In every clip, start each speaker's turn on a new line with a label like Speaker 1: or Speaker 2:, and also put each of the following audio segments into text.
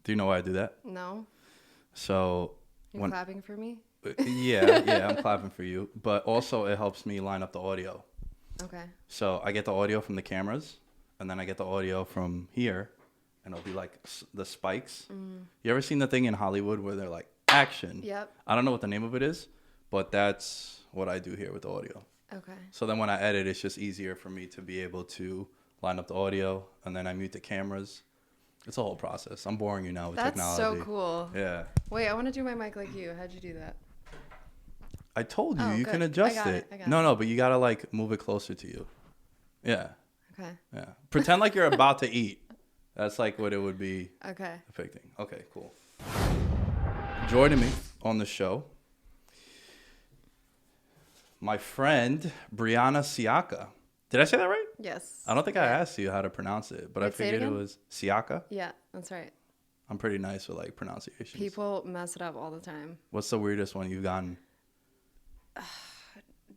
Speaker 1: Do you know why I do that?
Speaker 2: No.
Speaker 1: So
Speaker 2: You're clapping for me?
Speaker 1: yeah, I'm clapping for you. But also it helps me line up the audio.
Speaker 2: Okay.
Speaker 1: So I get the audio from the cameras, and then I get the audio from here, and it'll be like the spikes. You ever seen the thing in Hollywood where they're like, action?
Speaker 2: Yep.
Speaker 1: I don't know what the name of it is, but that's what I do here with the audio.
Speaker 2: Okay.
Speaker 1: So then when I edit, it's just easier for me to be able to line up the audio, and then I mute the cameras. It's a whole process. I'm boring you now with technology.
Speaker 2: That's so cool.
Speaker 1: Yeah.
Speaker 2: Wait, I want to do my mic like you. How'd you do that?
Speaker 1: I told you,
Speaker 2: Oh,
Speaker 1: you
Speaker 2: good.
Speaker 1: can adjust
Speaker 2: I
Speaker 1: it.
Speaker 2: got it.
Speaker 1: No, but you gotta like move it closer to you. Yeah.
Speaker 2: Okay.
Speaker 1: Yeah. Pretend like you're about to eat. That's like what it would be
Speaker 2: Okay.
Speaker 1: depicting. Okay, cool. Joining me on the show, my friend Briana Siaca. Did I say that right?
Speaker 2: Yes.
Speaker 1: I don't think I asked you how to pronounce it, but I
Speaker 2: Wait, say it
Speaker 1: figured it
Speaker 2: again?
Speaker 1: was Siaca.
Speaker 2: Yeah, that's right.
Speaker 1: I'm pretty nice with like pronunciations.
Speaker 2: People mess it up all the time.
Speaker 1: What's the weirdest one you've gotten?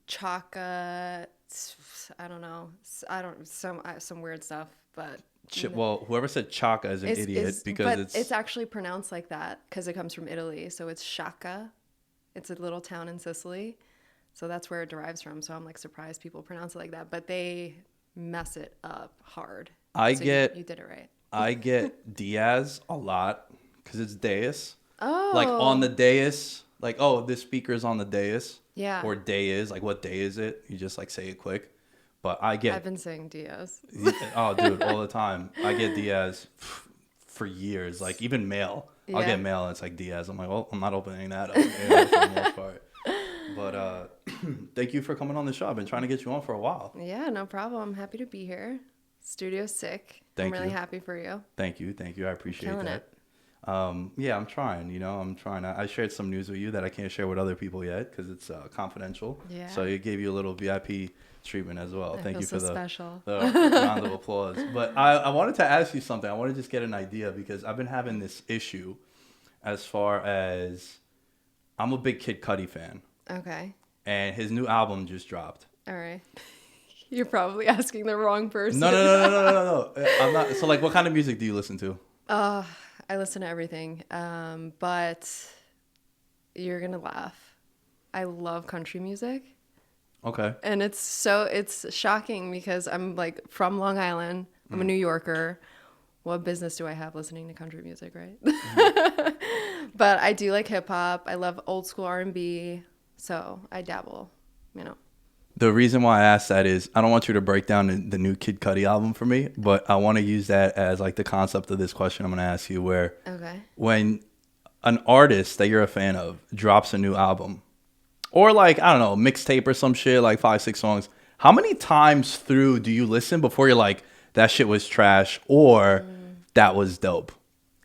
Speaker 2: Chaka, I don't know. Some weird stuff, but
Speaker 1: Well, whoever said Chaka is an idiot because
Speaker 2: it's actually pronounced like that because it comes from Italy. So it's Siaca. It's a little town in Sicily. So that's where it derives from. So I'm like surprised people pronounce it like that, but they mess it up hard. You did it right.
Speaker 1: I get Diaz a lot because it's dais.
Speaker 2: Oh.
Speaker 1: Like on the dais, like, oh, this speaker's on the dais.
Speaker 2: Yeah.
Speaker 1: Or day is, like, what day is it? You just like say it quick. But I get.
Speaker 2: I've been saying Diaz.
Speaker 1: Oh, dude, all the time. I get Diaz for years. Like even mail.
Speaker 2: Yeah.
Speaker 1: I'll get mail and it's like Diaz. I'm like, well, I'm not opening that up for the most part. But thank you for coming on the show. I've been trying to get you on for a while.
Speaker 2: Yeah, no problem. I'm happy to be here. Studio's sick.
Speaker 1: Thank
Speaker 2: I'm really
Speaker 1: you.
Speaker 2: happy for you.
Speaker 1: Thank you. I appreciate
Speaker 2: Killing
Speaker 1: that.
Speaker 2: it.
Speaker 1: Yeah, I'm trying. I'm trying. I shared some news with you that I can't share with other people yet because it's confidential.
Speaker 2: Yeah.
Speaker 1: So it gave you a little VIP treatment as well.
Speaker 2: I
Speaker 1: Thank
Speaker 2: feel
Speaker 1: you for
Speaker 2: so
Speaker 1: the
Speaker 2: special.
Speaker 1: round of applause. But I wanted to ask you something. I want to just get an idea because I've been having this issue as far as I'm a big Kid Cudi fan.
Speaker 2: Okay.
Speaker 1: And his new album just dropped.
Speaker 2: All right. You're probably asking the wrong person.
Speaker 1: No. I'm not. So like, what kind of music do you listen to?
Speaker 2: I listen to everything. But you're going to laugh. I love country music.
Speaker 1: Okay.
Speaker 2: And it's shocking because I'm like from Long Island. I'm a New Yorker. What business do I have listening to country music, right? But I do like hip hop. I love old school R&B. So I dabble,
Speaker 1: The reason why I asked that is I don't want you to break down the new Kid Cudi album for me, but I want to use that as like the concept of this question I'm going to ask you where when an artist that you're a fan of drops a new album or like, I don't know, mixtape or some shit, like 5-6 songs, how many times through do you listen before you're like, that shit was trash or that was dope?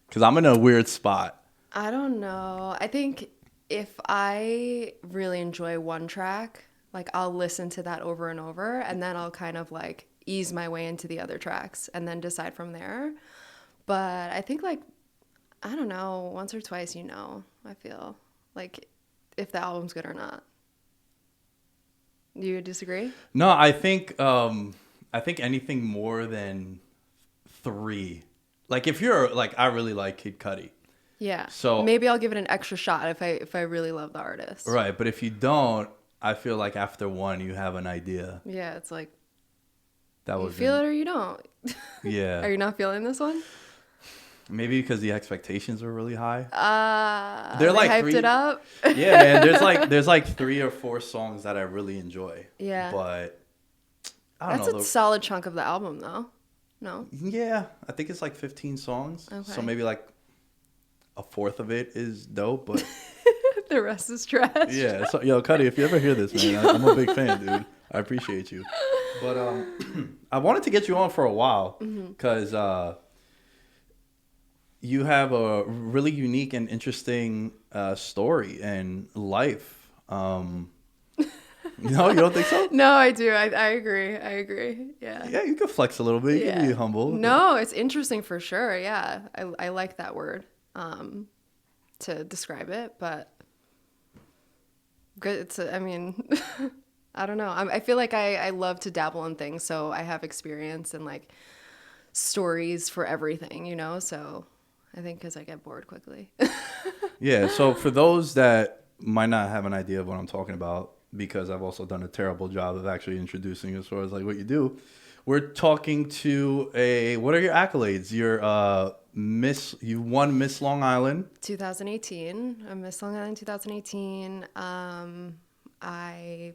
Speaker 1: Because I'm in a weird spot.
Speaker 2: I don't know. I think if I really enjoy one track, like I'll listen to that over and over and then I'll kind of like ease my way into the other tracks and then decide from there. But I think like, I don't know, once or twice, I feel like if the album's good or not. Do you disagree?
Speaker 1: No, I think anything more than 3. Like if you're like, I really like Kid Cudi.
Speaker 2: Yeah.
Speaker 1: So
Speaker 2: maybe I'll give it an extra shot if I really love the artist.
Speaker 1: Right, but if you don't, I feel like after one you have an idea.
Speaker 2: Yeah, it's like
Speaker 1: that
Speaker 2: you feel it or you don't.
Speaker 1: Yeah.
Speaker 2: Are you not feeling this one?
Speaker 1: Maybe because the expectations were really high.
Speaker 2: They're like hyped it up.
Speaker 1: Yeah, man. There's like 3 or 4 songs that I really enjoy.
Speaker 2: Yeah.
Speaker 1: But I don't know.
Speaker 2: That's a solid chunk of the album, though. No.
Speaker 1: Yeah, I think it's like 15 songs.
Speaker 2: Okay.
Speaker 1: So maybe like a fourth of it is dope, but
Speaker 2: the rest is trash.
Speaker 1: Yeah. So yo, Cudi, if you ever hear this, man, I'm a big fan, dude. I appreciate you. But I wanted to get you on for a while because you have a really unique and interesting story and life. No, you don't think so?
Speaker 2: No, I do. I agree. Yeah.
Speaker 1: Yeah, you can flex a little bit. You can be humble.
Speaker 2: No, it's interesting for sure. Yeah. I like that word to describe it, but good. I don't know. I feel like I love to dabble in things, so I have experience and like stories for everything, so I think because I get bored quickly.
Speaker 1: Yeah. So for those that might not have an idea of what I'm talking about, because I've also done a terrible job of actually introducing as far as like what you do, we're talking to what are your accolades? You won Miss Long Island.
Speaker 2: 2018. I'm Miss Long Island 2018. I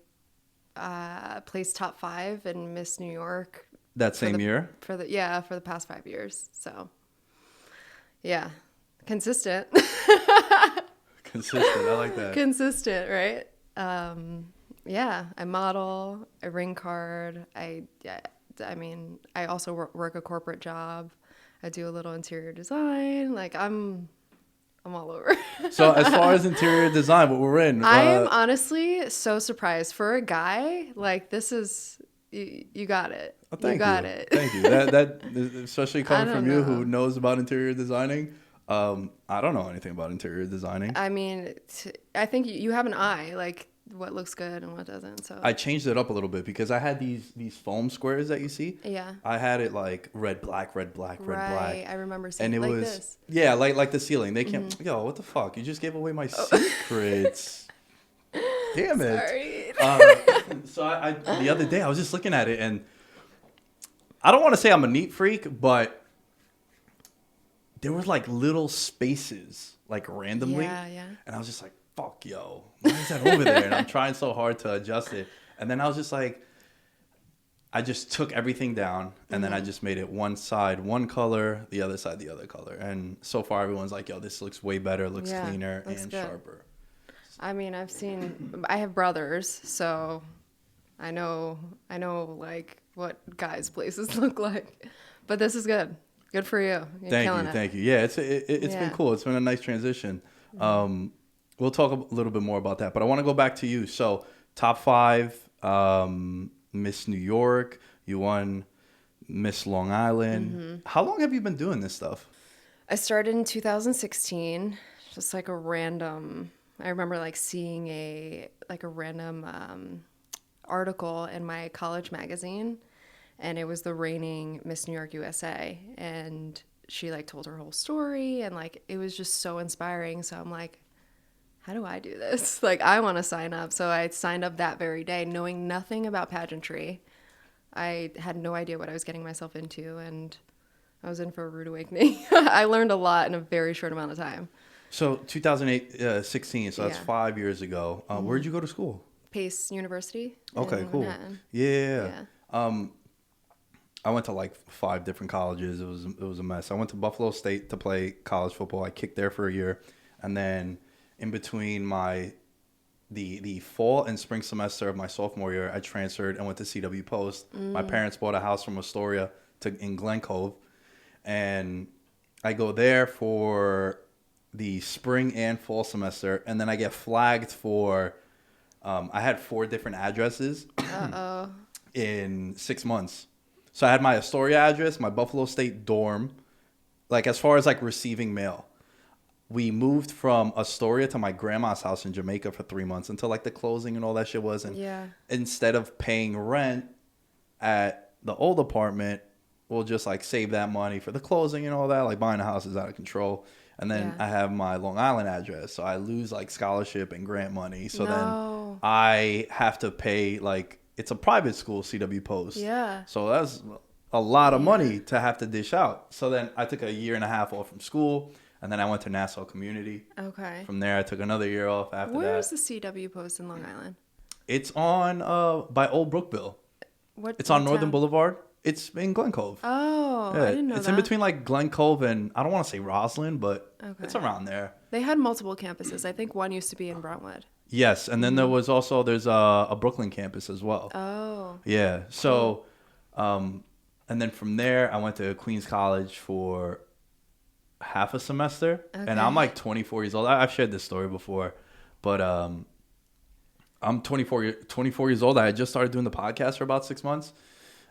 Speaker 2: placed top 5 in Miss New York.
Speaker 1: That same year?
Speaker 2: For the past 5 years. So, yeah. Consistent.
Speaker 1: Consistent. I like that.
Speaker 2: Consistent, right? Yeah. I model. I ring card. I also work a corporate job. I do a little interior design. Like I'm all over.
Speaker 1: So as far as interior design, what we're in,
Speaker 2: I am honestly so surprised for a guy. Like this is you got it.
Speaker 1: Oh, thank you.
Speaker 2: Got it.
Speaker 1: Thank you. That especially coming from you who knows about interior designing. I don't know anything about interior designing.
Speaker 2: I mean, I think you have an eye, like what looks good and what doesn't. So
Speaker 1: I changed it up a little bit because I had these foam squares that you see.
Speaker 2: Yeah.
Speaker 1: I had it like red, black, red, black, red, black.
Speaker 2: I remember seeing it
Speaker 1: like
Speaker 2: was this.
Speaker 1: Yeah, like the ceiling. They can't. Yo, what the fuck? You just gave away my secrets. Damn it.
Speaker 2: Sorry.
Speaker 1: So I the other day I was just looking at it and I don't want to say I'm a neat freak, but there were like little spaces like randomly.
Speaker 2: Yeah.
Speaker 1: And I was just like, fuck, yo, why is that over there? And I'm trying so hard to adjust it. And then I was just like, I just took everything down and then I just made it one side one color, the other side the other color. And so far everyone's like, yo, this looks way better, looks cleaner and good. Sharper.
Speaker 2: I mean, I have brothers, so I know like what guys' places look like. But this is good. Good for you.
Speaker 1: Thank you. Yeah, it's been cool. It's been a nice transition. We'll talk a little bit more about that, but I want to go back to you. So, top 5, Miss New York. You won Miss Long Island. How long have you been doing this stuff?
Speaker 2: I started in 2016. Just like a random. I remember like seeing a random article in my college magazine. And it was the reigning Miss New York USA. And she like told her whole story. And like, it was just so inspiring. So I'm like, how do I do this? Like, I want to sign up. So I signed up that very day, knowing nothing about pageantry. I had no idea what I was getting myself into. And I was in for a rude awakening. I learned a lot in a very short amount of time.
Speaker 1: So 2016, so that's 5 years ago. Where'd you go to school?
Speaker 2: Pace University.
Speaker 1: Okay, cool.
Speaker 2: Manhattan.
Speaker 1: Yeah. I went to like 5 different colleges. It was a mess. I went to Buffalo State to play college football. I kicked there for a year, and then in between the fall and spring semester of my sophomore year, I transferred and went to CW Post. My parents bought a house from Astoria in Glen Cove, and I go there for the spring and fall semester, and then I get flagged for. I had 4 different addresses in 6 months. So I had my Astoria address, my Buffalo State dorm, like as far as like receiving mail. We moved from Astoria to my grandma's house in Jamaica for 3 months until like the closing and all that shit was. And instead of paying rent at the old apartment, we'll just like save that money for the closing and all that. Like buying a house is out of control. And then I have my Long Island address. So I lose like scholarship and grant money. So then I have to pay like, it's a private school, CW Post.
Speaker 2: Yeah.
Speaker 1: So that's a lot of money to have to dish out. So then I took a year and a half off from school, and then I went to Nassau Community.
Speaker 2: Okay.
Speaker 1: From there, I took another year off after that.
Speaker 2: Where is the CW Post in Long Island?
Speaker 1: It's on by Old Brookville. It's on Northern Boulevard. It's in Glen Cove.
Speaker 2: Oh, I didn't know that.
Speaker 1: It's in between like Glen Cove and, I don't want to say Roslyn, but it's around there.
Speaker 2: They had multiple campuses. I think one used to be in Brentwood.
Speaker 1: Yes, and then there's a Brooklyn campus as well.
Speaker 2: Oh.
Speaker 1: Yeah. So, and then from there, I went to Queens College for half a semester, and I'm like 24 years old. I've shared this story before, but I'm 24 years old. I had just started doing the podcast for about 6 months,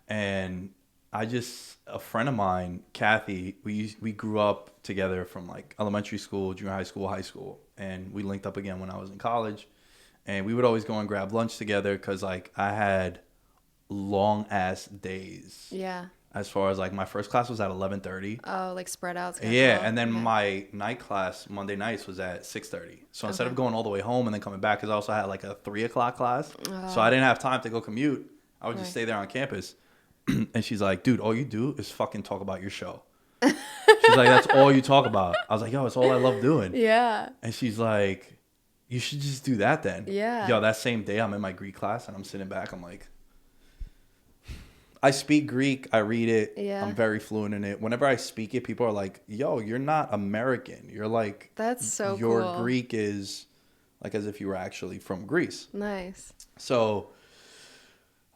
Speaker 1: and a friend of mine, Kathy, we grew up together from like elementary school, junior high school, high school. And we linked up again when I was in college. And we would always go and grab lunch together because like I had long ass days.
Speaker 2: Yeah.
Speaker 1: as far as like my first class was at 11:30.
Speaker 2: Oh, like spread out schedule.
Speaker 1: Yeah, and then my night class Monday nights was at 6:30. So instead of going all the way home and then coming back, because I also had like a 3 o'clock class, so I didn't have time to go commute. I would just stay there on campus. And she's like, dude, all you do is fucking talk about your show. She's like, that's all you talk about. I was like, yo, it's all I love doing.
Speaker 2: Yeah.
Speaker 1: And she's like, you should just do that then.
Speaker 2: Yeah.
Speaker 1: Yo, that same day I'm in my Greek class and I'm sitting back. I'm like, I speak Greek. I read it. Yeah. I'm very fluent in it. Whenever I speak it, people are like, yo, you're not American. You're like,
Speaker 2: that's so
Speaker 1: your
Speaker 2: cool.
Speaker 1: Greek is like as if you were actually from Greece.
Speaker 2: Nice.
Speaker 1: So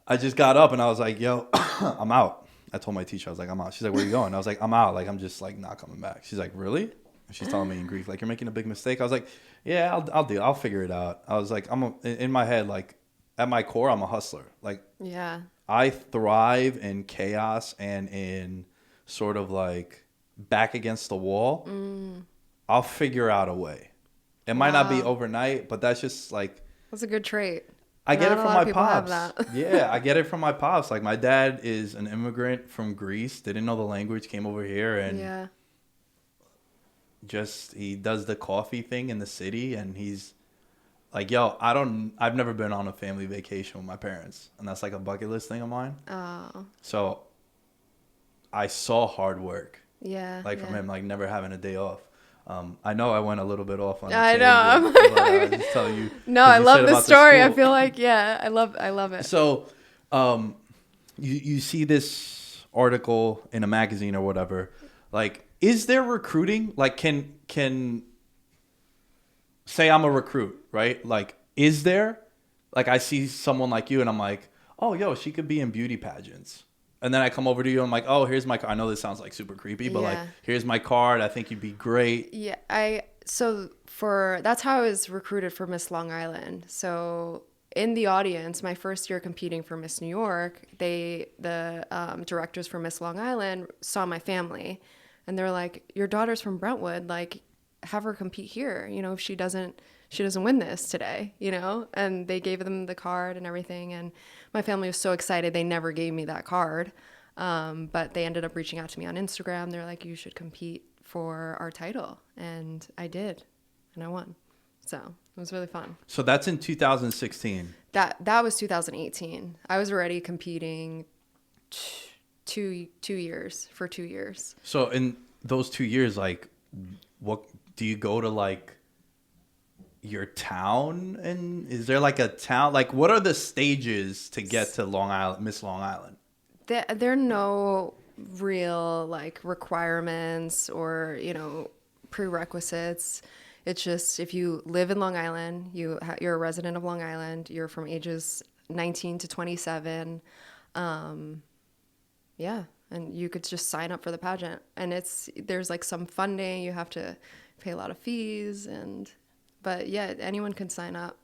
Speaker 1: I just got up and I was like, yo, I'm out. I told my teacher, I was like, I'm out. She's like, where are you going? I was like, I'm out. Like, I'm just like not coming back. She's like, really? And she's telling me in Greek, like, you're making a big mistake. I was like, yeah, I'll figure it out. I was like, in my head, like at my core, I'm a hustler. Like,
Speaker 2: yeah.
Speaker 1: I thrive in chaos and in sort of like back against the wall. I'll figure out a way. It might not be overnight, but that's just like...
Speaker 2: That's a good trait.
Speaker 1: I get it from my pops. Yeah, I get it from my pops. Like my dad is an immigrant from Greece, didn't know the language, came over here and just he does the coffee thing in the city and he's like, yo, I've never been on a family vacation with my parents. And that's like a bucket list thing of mine. Oh. So I saw hard work. Yeah. Like from him, like never having a day off. I know I went a little bit off on
Speaker 2: I know.
Speaker 1: I just tell you.
Speaker 2: No, I love the story. I feel like, I love it.
Speaker 1: So you see this article in a magazine or whatever. Like, is there recruiting? Like, can say I'm a recruit, right? Like, is there? Like, I see someone like you and I'm like, oh, yo, she could be in beauty pageants. And then I come over to you and I'm like, oh, here's my card. I know this sounds like super creepy, but like, here's my card. I think you'd be great.
Speaker 2: Yeah, that's how I was recruited for Miss Long Island. So in the audience, my first year competing for Miss New York, the directors for Miss Long Island saw my family and they're like, your daughter's from Brentwood, like have her compete here. You know, if she doesn't win this today, you know, and they gave them the card and everything. And my family was so excited. They never gave me that card. But they ended up reaching out to me on Instagram. They're like, you should compete for our title. And I did. And I won. So it was really fun.
Speaker 1: So that's in 2016.
Speaker 2: That was 2018. I was already competing 2 years.
Speaker 1: So in those 2 years, like, what do you go to, like, your town? And is there like a town? Like, what are the stages to get to Long Island, Miss Long Island?
Speaker 2: There are no real like requirements or, you know, prerequisites. It's just if you live in Long Island, you're a resident of Long Island, you're from ages 19 to 27. And you could just sign up for the pageant. And there's like some funding, you have to pay a lot of fees but yeah, anyone can sign up.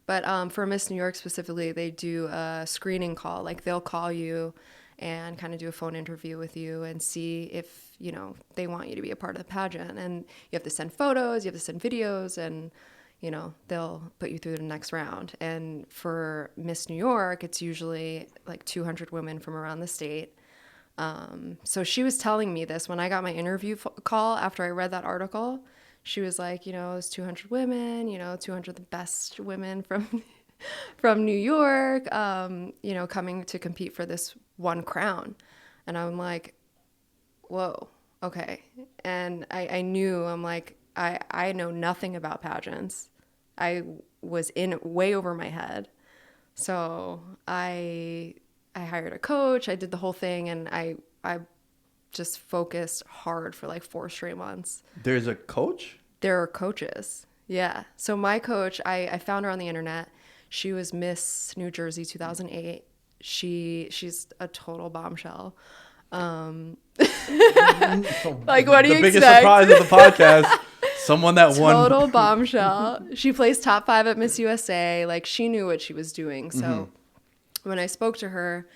Speaker 2: But for Miss New York specifically, they do a screening call. Like they'll call you and kind of do a phone interview with you and see if, you know, they want you to be a part of the pageant. And you have to send photos, you have to send videos, and, you know, they'll put you through the next round. And for Miss New York, it's usually like 200 women from around the state. So she was telling me this when I got my interview call after I read that article. She was like, you know, it's 200 women, you know, 200 of the best women from New York, you know, coming to compete for this one crown. And I'm like, whoa, okay. And I knew, I'm like, I know nothing about pageants. I was in way over my head. So I hired a coach. I did the whole thing, and I just focused hard for like 4 straight months.
Speaker 1: There's a coach?
Speaker 2: There are coaches. Yeah. So my coach, I found her on the internet. She was Miss New Jersey 2008. She's a total bombshell. Like, what do you expect? The biggest surprise of the podcast.
Speaker 1: Someone that won.
Speaker 2: Total bombshell. She placed top 5 at Miss USA. Like, she knew what she was doing. So when I spoke to her,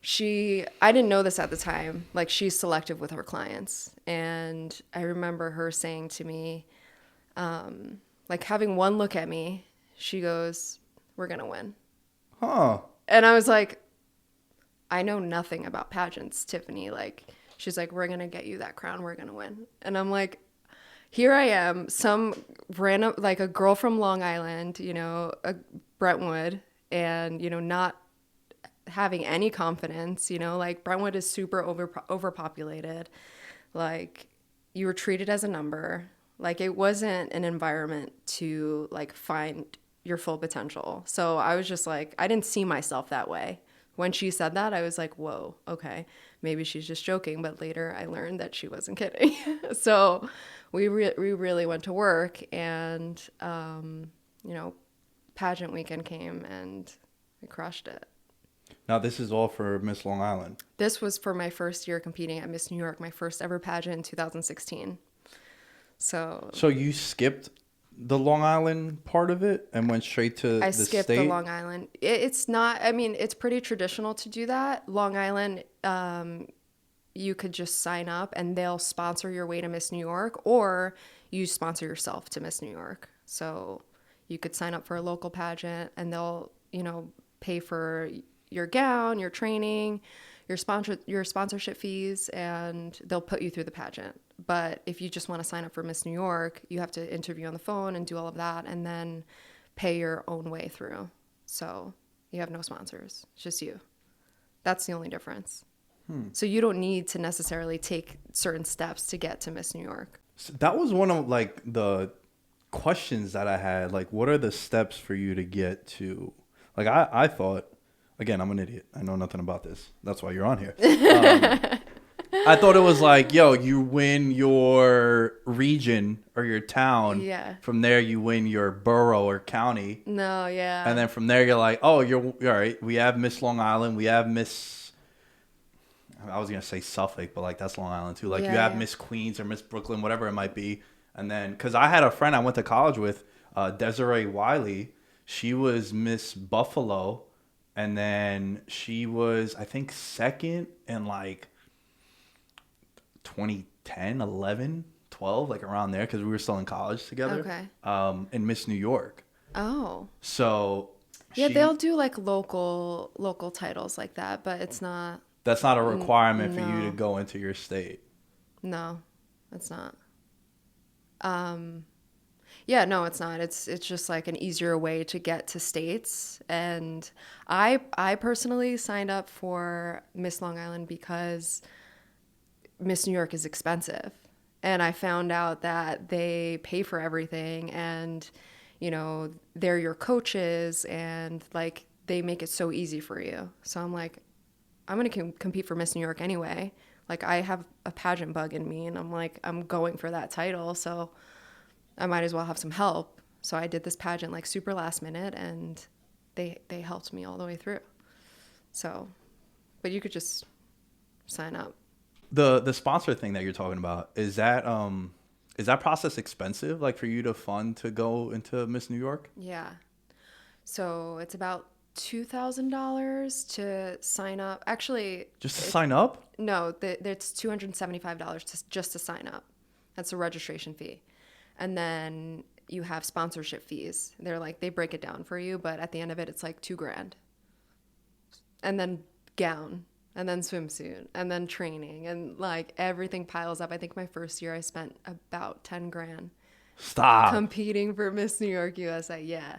Speaker 2: I didn't know this at the time, like she's selective with her clients. And I remember her saying to me, like having one look at me, she goes, we're going to win.
Speaker 1: Huh.
Speaker 2: And I was like, I know nothing about pageants, Tiffany. Like, she's like, we're going to get you that crown. We're going to win. And I'm like, here I am, some random, like a girl from Long Island, you know, Brentwood, and, you know, not having any confidence, you know, like Brentwood is super overpopulated. Like, you were treated as a number. Like, it wasn't an environment to like find your full potential. So I was just like, I didn't see myself that way. When she said that, I was like, whoa, okay, maybe she's just joking. But later I learned that she wasn't kidding. So we really went to work, and, you know, pageant weekend came and we crushed it.
Speaker 1: Now, this is all for Miss Long Island.
Speaker 2: This was for my first year competing at Miss New York, my first ever pageant in 2016. So
Speaker 1: you skipped the Long Island part of it and went straight to the state?
Speaker 2: I skipped the Long Island. It's not, I mean, it's pretty traditional to do that. Long Island, you could just sign up and they'll sponsor your way to Miss New York, or you sponsor yourself to Miss New York. So you could sign up for a local pageant and they'll, you know, pay for your gown, your training, your sponsorship fees, and they'll put you through the pageant. But if you just want to sign up for Miss New York, you have to interview on the phone and do all of that and then pay your own way through. So you have no sponsors, it's just you. That's the only difference. So you don't need to necessarily take certain steps to get to Miss New York.
Speaker 1: So that was one of like the questions that I had. Like, what are the steps for you to get to, like, I thought, again, I'm an idiot. I know nothing about this. That's why you're on here. I thought it was like, yo, you win your region or your town.
Speaker 2: Yeah. From
Speaker 1: From there, you win your borough or county.
Speaker 2: No, yeah.
Speaker 1: And then from there, you're like, oh, you're all right. We have Miss Long Island. We have Miss, I was going to say Suffolk, but like that's Long Island too. Like, you have Miss Queens or Miss Brooklyn, whatever it might be. And then, because I had a friend I went to college with, Desiree Wiley. She was Miss Buffalo. And then she was, I think, second in like 2010, 11, 12, like around there, because we were still in college together.
Speaker 2: Okay.
Speaker 1: In Miss New York.
Speaker 2: Oh.
Speaker 1: So
Speaker 2: yeah, they'll do like local titles like that, but it's not.
Speaker 1: That's not a requirement for you
Speaker 2: No.
Speaker 1: to go into your state.
Speaker 2: No, it's not. Yeah, no, it's not. It's just like an easier way to get to states. And I personally signed up for Miss Long Island because Miss New York is expensive. And I found out that they pay for everything, and, you know, they're your coaches, and like they make it so easy for you. So I'm like, I'm going to compete for Miss New York anyway. Like, I have a pageant bug in me, and I'm like, I'm going for that title. So I might as well have some help. So I did this pageant like super last minute, and they helped me all the way through. So, but you could just sign up.
Speaker 1: The sponsor thing that you're talking about, is that process expensive, like for you to fund to go into Miss New York?
Speaker 2: Yeah. So it's about $2,000 to sign up. Actually,
Speaker 1: Just to sign up?
Speaker 2: No, it's $275 just to sign up. That's a registration fee. And then you have sponsorship fees. They break it down for you, but at the end of it, it's like $2,000. And then gown, and then swimsuit, and then training, and like everything piles up. I think my first year I spent about $10,000.
Speaker 1: Stop.
Speaker 2: Competing for Miss New York USA, yeah.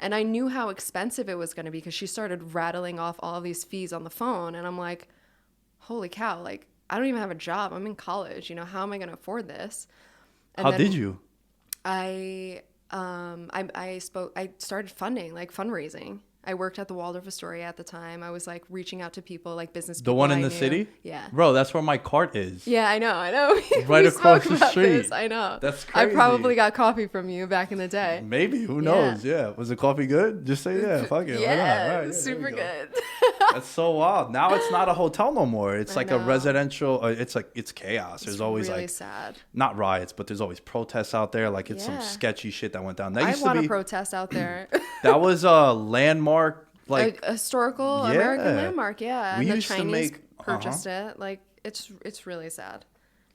Speaker 2: And I knew how expensive it was going to be because she started rattling off all of these fees on the phone, and I'm like, holy cow, like I don't even have a job. I'm in college, you know, how am I going to afford this? And
Speaker 1: How did you?
Speaker 2: I started fundraising. I worked at the Waldorf Astoria at the time. I was like reaching out to people, like business people.
Speaker 1: The one in
Speaker 2: I
Speaker 1: the
Speaker 2: knew.
Speaker 1: city?
Speaker 2: Yeah.
Speaker 1: Bro, that's where my cart is.
Speaker 2: Yeah, I know.
Speaker 1: Right
Speaker 2: We
Speaker 1: across
Speaker 2: spoke
Speaker 1: the
Speaker 2: about
Speaker 1: street.
Speaker 2: this. I know.
Speaker 1: That's crazy.
Speaker 2: I probably got coffee from you back in the day.
Speaker 1: Maybe. Who knows? Yeah. Was the coffee good? Just say yeah. Fuck it. Why not?
Speaker 2: Yeah,
Speaker 1: Right, yeah,
Speaker 2: super good.
Speaker 1: That's so wild. Now it's not a hotel no more. It's
Speaker 2: I
Speaker 1: like a
Speaker 2: know.
Speaker 1: residential. It's chaos. There's always
Speaker 2: really
Speaker 1: like
Speaker 2: sad.
Speaker 1: not riots, but there's always protests out there. Like it's some
Speaker 2: Yeah.
Speaker 1: sketchy shit that went down. That
Speaker 2: I
Speaker 1: used to
Speaker 2: want
Speaker 1: be
Speaker 2: to protest out there.
Speaker 1: that was a landmark. Like
Speaker 2: a historical
Speaker 1: Yeah.
Speaker 2: American landmark, yeah.
Speaker 1: We
Speaker 2: And the
Speaker 1: used to
Speaker 2: Chinese
Speaker 1: make-
Speaker 2: purchased it. Like it's really sad.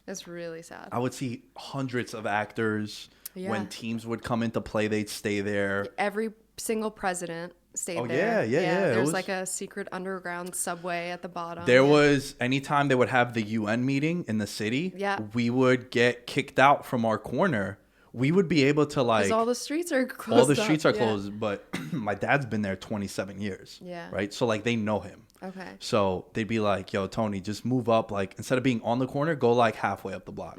Speaker 2: It's really sad.
Speaker 1: I would see hundreds of actors
Speaker 2: Yeah.
Speaker 1: when teams would come into play. They'd stay there.
Speaker 2: Every single president stayed
Speaker 1: there. Yeah.
Speaker 2: There's like a secret underground subway at the bottom.
Speaker 1: There was, anytime they would have the UN meeting in the city, we would get kicked out from our corner. We would be able to like... Because
Speaker 2: all the streets are closed.
Speaker 1: All the streets are closed, but my dad's been there 27 years.
Speaker 2: Yeah.
Speaker 1: Right? So like they know him.
Speaker 2: Okay.
Speaker 1: So they'd be like, yo, Tony, just move up. Like, instead of being on the corner, go like halfway up the block.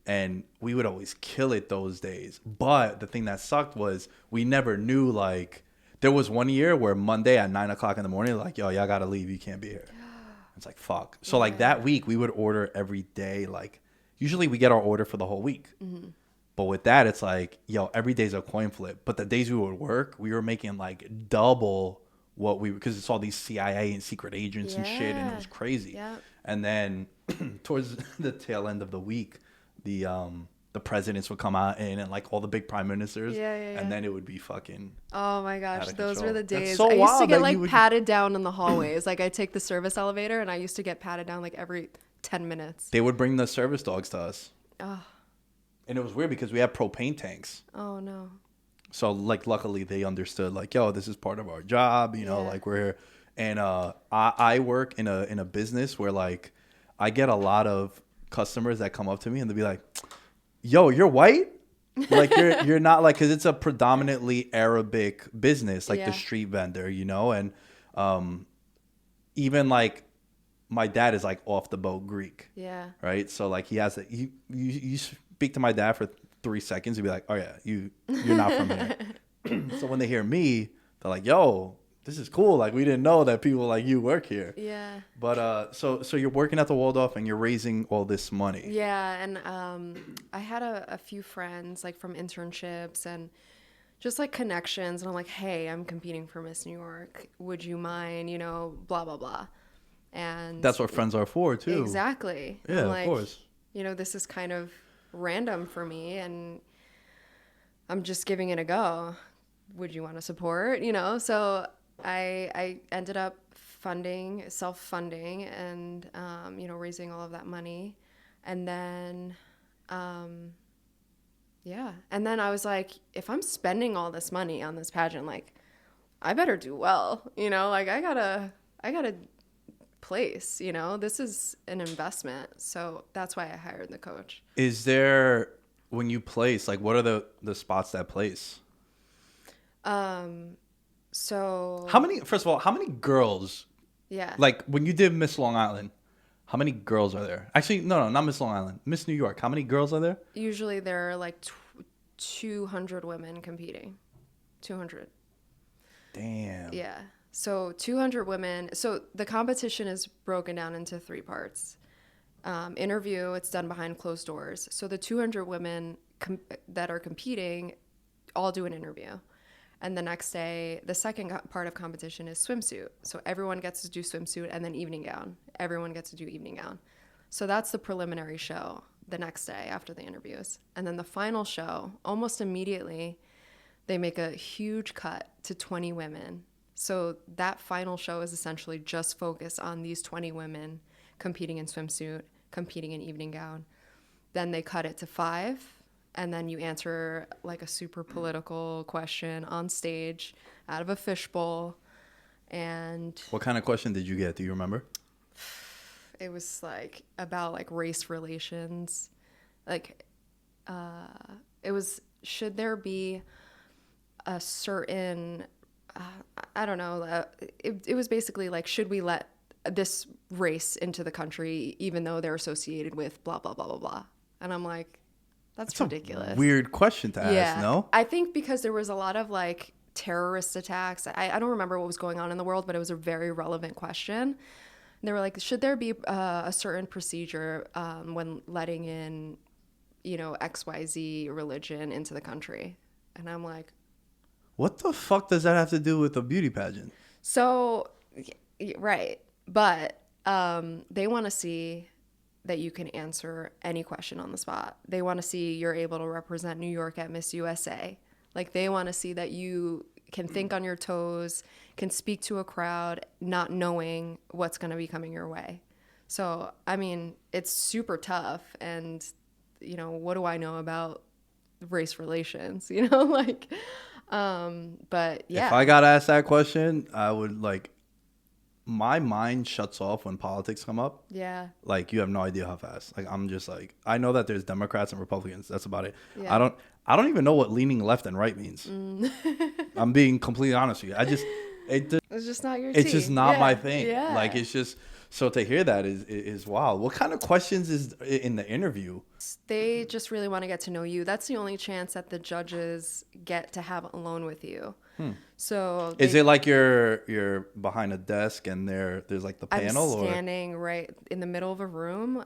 Speaker 1: And we would always kill it those days. But the thing that sucked was we never knew, like, there was one year where Monday at 9 o'clock in the morning, like, yo, y'all got to leave. You can't be here. It's like, fuck. So like that week we would order every day. Like, usually we get our order for the whole week. But with that, it's like, yo, every day's a coin flip. But the days we would work, we were making like double what we, because it's all these CIA and secret agents and shit, and it was crazy. And then towards the tail end of the week, the presidents would come out and like all the big prime ministers, and then it would be fucking...
Speaker 2: Oh my gosh, those were the days.
Speaker 1: So
Speaker 2: I used to get like patted down in the hallways. Like, I take the service elevator, and I used to get patted down like every 10 minutes.
Speaker 1: They would bring the service dogs to us.
Speaker 2: Oh. And
Speaker 1: it was weird because we had propane tanks.
Speaker 2: Oh no.
Speaker 1: So, like, luckily they understood, like, yo, this is part of our job, you know, like, we're here. And I work in a business where, like, I get a lot of customers that come up to me and they'll be like, yo, you're white? Like, you're not, like, because it's a predominantly Arabic business, like the street vendor, you know? And even, like, my dad is, like, off the boat Greek. Yeah. Right? So, like, he has you speak to my dad for 3 seconds, you'd be like, oh yeah, you're not from here. So when they hear me, they're like, yo, this is cool. Like, we didn't know that people like you work here. Yeah. But so you're working at the Waldorf and you're raising all this money.
Speaker 2: Yeah. And I had a few friends like from internships and just like connections. And I'm like, hey, I'm competing for Miss New York. Would you mind, you know, blah, blah, blah. And
Speaker 1: that's what friends are for too.
Speaker 2: Exactly.
Speaker 1: Yeah, like, of course.
Speaker 2: You know, this is kind of random for me and I'm just giving it a go. Would you want to support? You know, so I ended up self-funding and, you know, raising all of that money. And then, yeah. And then I was like, if I'm spending all this money on this pageant, like, I better do well, you know, like I gotta place, you know, this is an investment. So that's why I hired the coach.
Speaker 1: Is there, when you place, like, what are the spots that place?
Speaker 2: So
Speaker 1: first of all, how many girls, like when you did Miss Long Island, how many girls are there? Actually, no, not Miss Long Island, Miss New York. How many girls are there?
Speaker 2: Usually there are like 200 women competing. 200.
Speaker 1: Damn.
Speaker 2: Yeah. So 200 women. So the competition is broken down into 3 parts. Interview, it's done behind closed doors. So the 200 women that are competing all do an interview. And the next day, the second part of competition is swimsuit. So everyone gets to do swimsuit and then evening gown. Everyone gets to do evening gown. So that's the preliminary show the next day after the interviews. And then the final show, almost immediately, they make a huge cut to 20 women. So that final show is essentially just focused on these 20 women competing in swimsuit, competing in evening gown. Then they cut it to 5. And then you answer like a super political question on stage out of a fishbowl. And
Speaker 1: what kind of question did you get? Do you remember?
Speaker 2: It was like about like race relations. Like it was, should there be a certain, I don't know. It was basically like, should we let this race into the country even though they're associated with blah, blah, blah, blah, blah. And I'm like, that's ridiculous.
Speaker 1: A weird question to ask, no?
Speaker 2: I think because there was a lot of like terrorist attacks. I don't remember what was going on in the world, but it was a very relevant question. And they were like, should there be a certain procedure when letting in, you know, XYZ religion into the country? And I'm like,
Speaker 1: what the fuck does that have to do with a beauty pageant?
Speaker 2: So, right. But they want to see that you can answer any question on the spot. They want to see you're able to represent New York at Miss USA. Like, they want to see that you can think on your toes, can speak to a crowd, not knowing what's going to be coming your way. So, I mean, it's super tough. And, you know, what do I know about race relations? You know, like, But yeah.
Speaker 1: If I got asked that question, I would like, my mind shuts off when politics come up.
Speaker 2: Yeah.
Speaker 1: Like, you have no idea how fast. Like, I'm just like, I know that there's Democrats and Republicans. That's about it.
Speaker 2: Yeah.
Speaker 1: I don't even know what leaning left and right means. I'm being completely honest with you.
Speaker 2: It's just not your thing.
Speaker 1: It's just not my thing.
Speaker 2: Yeah.
Speaker 1: Like, it's just, so to hear that is wild. What kind of questions is in the interview?
Speaker 2: They just really want to get to know you. That's the only chance that the judges get to have alone with you. So
Speaker 1: is it like you're behind a desk and there's like the panel?
Speaker 2: I'm standing right in the middle of a room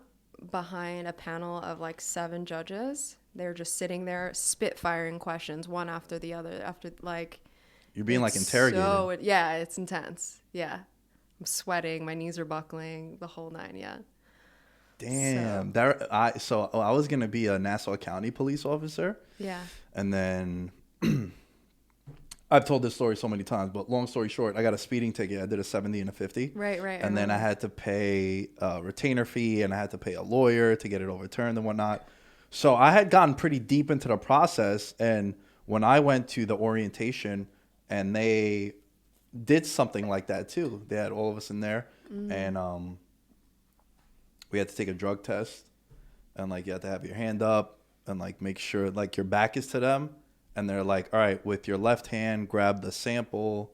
Speaker 2: behind a panel of like 7 judges. They're just sitting there spitfiring questions one after the other. After like
Speaker 1: you're being like interrogated. So
Speaker 2: yeah, it's intense. Yeah, I'm sweating. My knees are buckling. The whole 9. Yeah.
Speaker 1: Damn. So I was gonna be a Nassau County police officer.
Speaker 2: Yeah. And
Speaker 1: then I've told this story so many times, but long story short, I got a speeding ticket. I did a 70 and a 50.
Speaker 2: Right.
Speaker 1: And then I had to pay a retainer fee, and I had to pay a lawyer to get it overturned and whatnot. So I had gotten pretty deep into the process, and when I went to the orientation, and they did something like that too. They had all of us in there, and we had to take a drug test, and like you had to have your hand up and like make sure like your back is to them. And they're like, all right, with your left hand, grab the sample,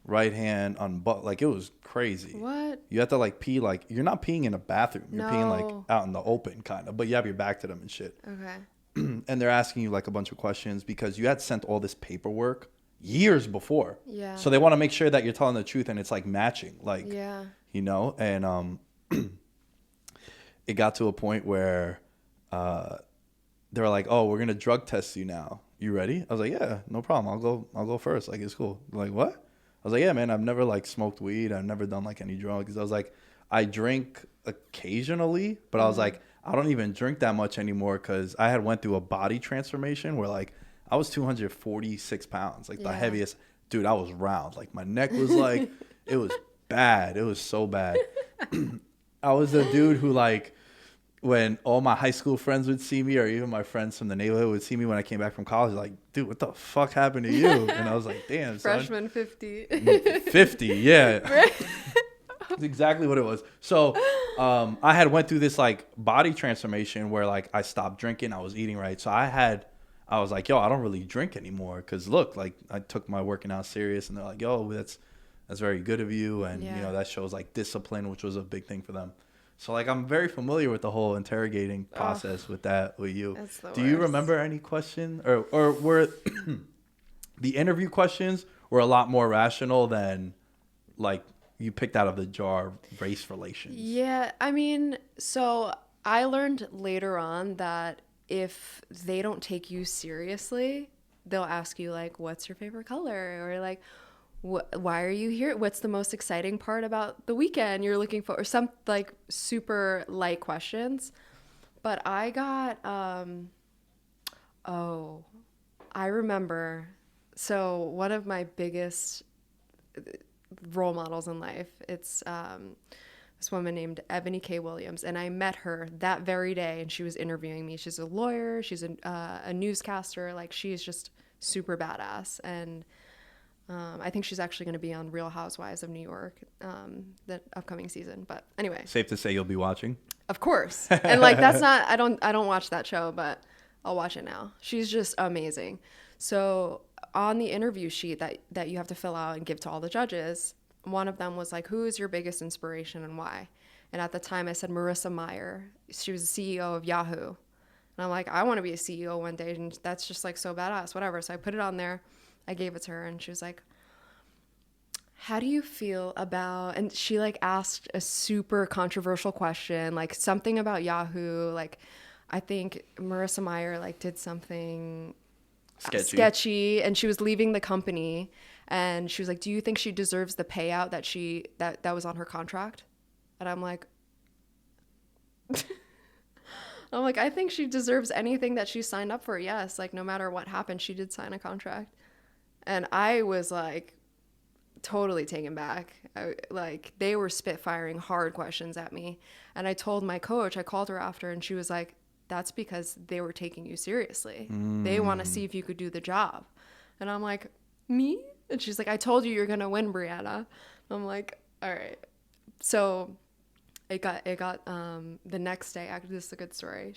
Speaker 1: right hand unbutton. Like, it was crazy.
Speaker 2: What?
Speaker 1: You have to, like, pee, like, you're not peeing in a bathroom. You're peeing, like, out in the open, kind of. But you have your back to them and shit.
Speaker 2: Okay.
Speaker 1: And they're asking you, like, a bunch of questions because you had sent all this paperwork years before.
Speaker 2: Yeah.
Speaker 1: So they want to make sure that you're telling the truth and it's, like, matching. Like,
Speaker 2: yeah.
Speaker 1: You know? And it got to a point where they were like, oh, we're going to drug test you now. You ready? I was like, yeah, no problem. I'll go first. Like, it's cool. Like, what? I was like, yeah, man, I've never like smoked weed. I've never done like any drugs. I was like, I drink occasionally, but I was like, I don't even drink that much anymore because I had went through a body transformation where like I was 246 pounds, like the heaviest. Dude, I was round. Like my neck was like, it was bad. It was so bad. I was a dude who like, when all my high school friends would see me, or even my friends from the neighborhood would see me when I came back from college, like, dude, what the fuck happened to you? And I was like, damn,
Speaker 2: freshman 50.
Speaker 1: 50, yeah. That's exactly what it was. So I had went through this like body transformation where like I stopped drinking, I was eating right. So I was like, yo, I don't really drink anymore because look, like I took my working out serious, and they're like, yo, that's very good of you, and you know that shows like discipline, which was a big thing for them. So, like, I'm very familiar with the whole interrogating process with you. Do you remember any question? Or were the interview questions were a lot more rational than, like, you picked out of the jar race relations?
Speaker 2: Yeah, I mean, so I learned later on that if they don't take you seriously, they'll ask you, like, what's your favorite color? Or, like, why are you here? What's the most exciting part about the weekend you're looking for? Or some like super light questions. But I got, I remember. So one of my biggest role models in life, it's this woman named Ebony K. Williams. And I met her that very day, and she was interviewing me. She's a lawyer. She's a newscaster. Like, she's just super badass. And I think she's actually going to be on Real Housewives of New York, the upcoming season. But anyway,
Speaker 1: safe to say you'll be watching.
Speaker 2: Of course, and like that's not. I don't watch that show, but I'll watch it now. She's just amazing. So on the interview sheet that you have to fill out and give to all the judges, one of them was like, "Who is your biggest inspiration and why?" And at the time, I said Marissa Mayer. She was the CEO of Yahoo, and I'm like, I want to be a CEO one day, and that's just like so badass. Whatever. So I put it on there. I gave it to her, and she was like, how do you feel about, and she like asked a super controversial question, like something about Yahoo. Like, I think Marissa Mayer like did something sketchy, and she was leaving the company, and she was like, do you think she deserves the payout that was on her contract? And I'm like, I think she deserves anything that she signed up for. Yes. Like, no matter what happened, she did sign a contract. And I was like totally taken back. Like, they were spitfiring hard questions at me. And I told my coach, I called her after, and she was like, that's because they were taking you seriously. They want to see if you could do the job. And I'm like, me? And she's like, I told you you're going to win, Briana. I'm like, all right. So it got the next day, actually, this is a good story.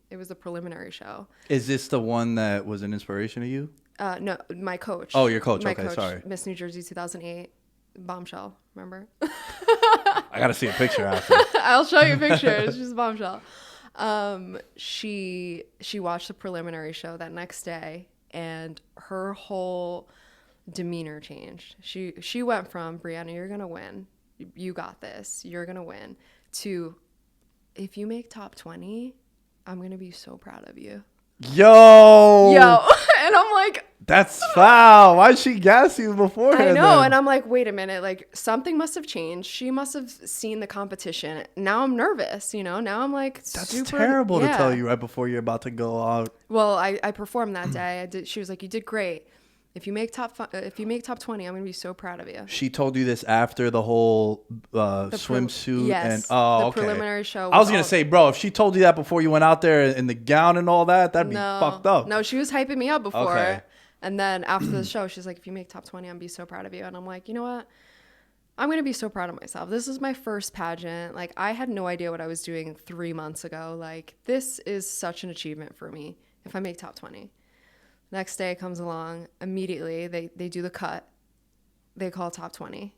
Speaker 2: It was a preliminary show.
Speaker 1: Is this the one that was an inspiration to you?
Speaker 2: No, my coach.
Speaker 1: Oh, your coach.
Speaker 2: My
Speaker 1: Okay,
Speaker 2: coach,
Speaker 1: sorry.
Speaker 2: Miss New Jersey 2008, bombshell. Remember?
Speaker 1: I gotta see a picture after.
Speaker 2: I'll show you pictures. She's a bombshell. She watched the preliminary show that next day, and her whole demeanor changed. She went from, Briana, you're gonna win. You got this. You're gonna win. To, if you make top 20, I'm gonna be so proud of you.
Speaker 1: Yo.
Speaker 2: And I'm like,
Speaker 1: that's foul. Why'd she gas you beforehand?
Speaker 2: I know.
Speaker 1: Then?
Speaker 2: And I'm like, wait a minute. Like, something must have changed. She must have seen the competition. Now I'm nervous, Now I'm like,
Speaker 1: that's terrible to tell you right before you're about to go out.
Speaker 2: Well, I performed that day. She was like, you did great. If you make top 20, I'm gonna be so proud of you.
Speaker 1: She told you this after the whole swimsuit
Speaker 2: yes,
Speaker 1: and
Speaker 2: the preliminary show.
Speaker 1: I was gonna say, bro, if she told you that before you went out there in the gown and all that, that'd be fucked up.
Speaker 2: No, she was hyping me up before.
Speaker 1: Okay.
Speaker 2: And then after the show, she's like, if you make top 20, I'm gonna be so proud of you. And I'm like, you know what? I'm gonna be so proud of myself. This is my first pageant. Like, I had no idea what I was doing 3 months ago. Like, this is such an achievement for me if I make top 20. Next day comes along, immediately they do the cut. They call top 20.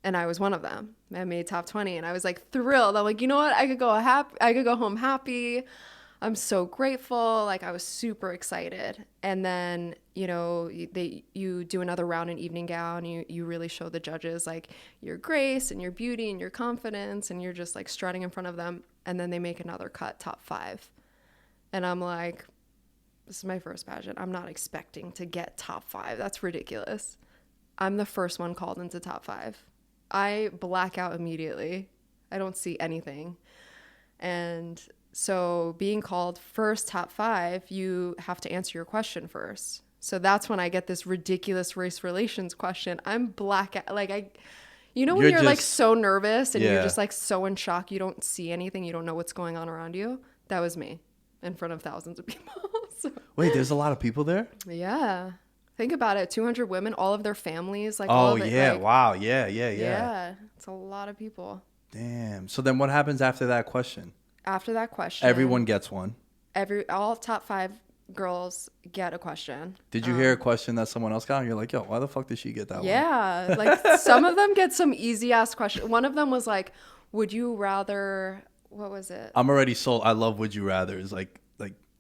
Speaker 2: And I was one of them. I made top 20 and I was like thrilled. I'm like, you know what? I could go home happy. I'm so grateful. Like, I was super excited. And then, you do another round in evening gown. You really show the judges like your grace and your beauty and your confidence, and you're just like strutting in front of them. And then they make another cut, top 5. And I'm like, this is my first pageant. I'm not expecting to get top 5. That's ridiculous. I'm the first one called into top 5. I black out immediately. I don't see anything. And so being called first top 5, you have to answer your question first. So that's when I get this ridiculous race relations question. I'm black out. Like, when you're just, like so nervous and you're just like so in shock, you don't see anything. You don't know what's going on around you. That was me in front of thousands of people. So,
Speaker 1: wait, there's a lot of people there?
Speaker 2: Yeah. Think about it. 200 women, all of their families. Like,
Speaker 1: all of it, yeah. Like, wow. Yeah.
Speaker 2: Yeah. It's a lot of people.
Speaker 1: Damn. So then what happens after that question?
Speaker 2: After that question.
Speaker 1: Everyone gets one.
Speaker 2: All top 5 girls get a question.
Speaker 1: Did you hear a question that someone else got? And you're like, yo, why the fuck did she get that one?
Speaker 2: Yeah. Like, some of them get some easy ass questions. One of them was like, would you rather, what was it?
Speaker 1: I'm already sold. I love would you rather. It's like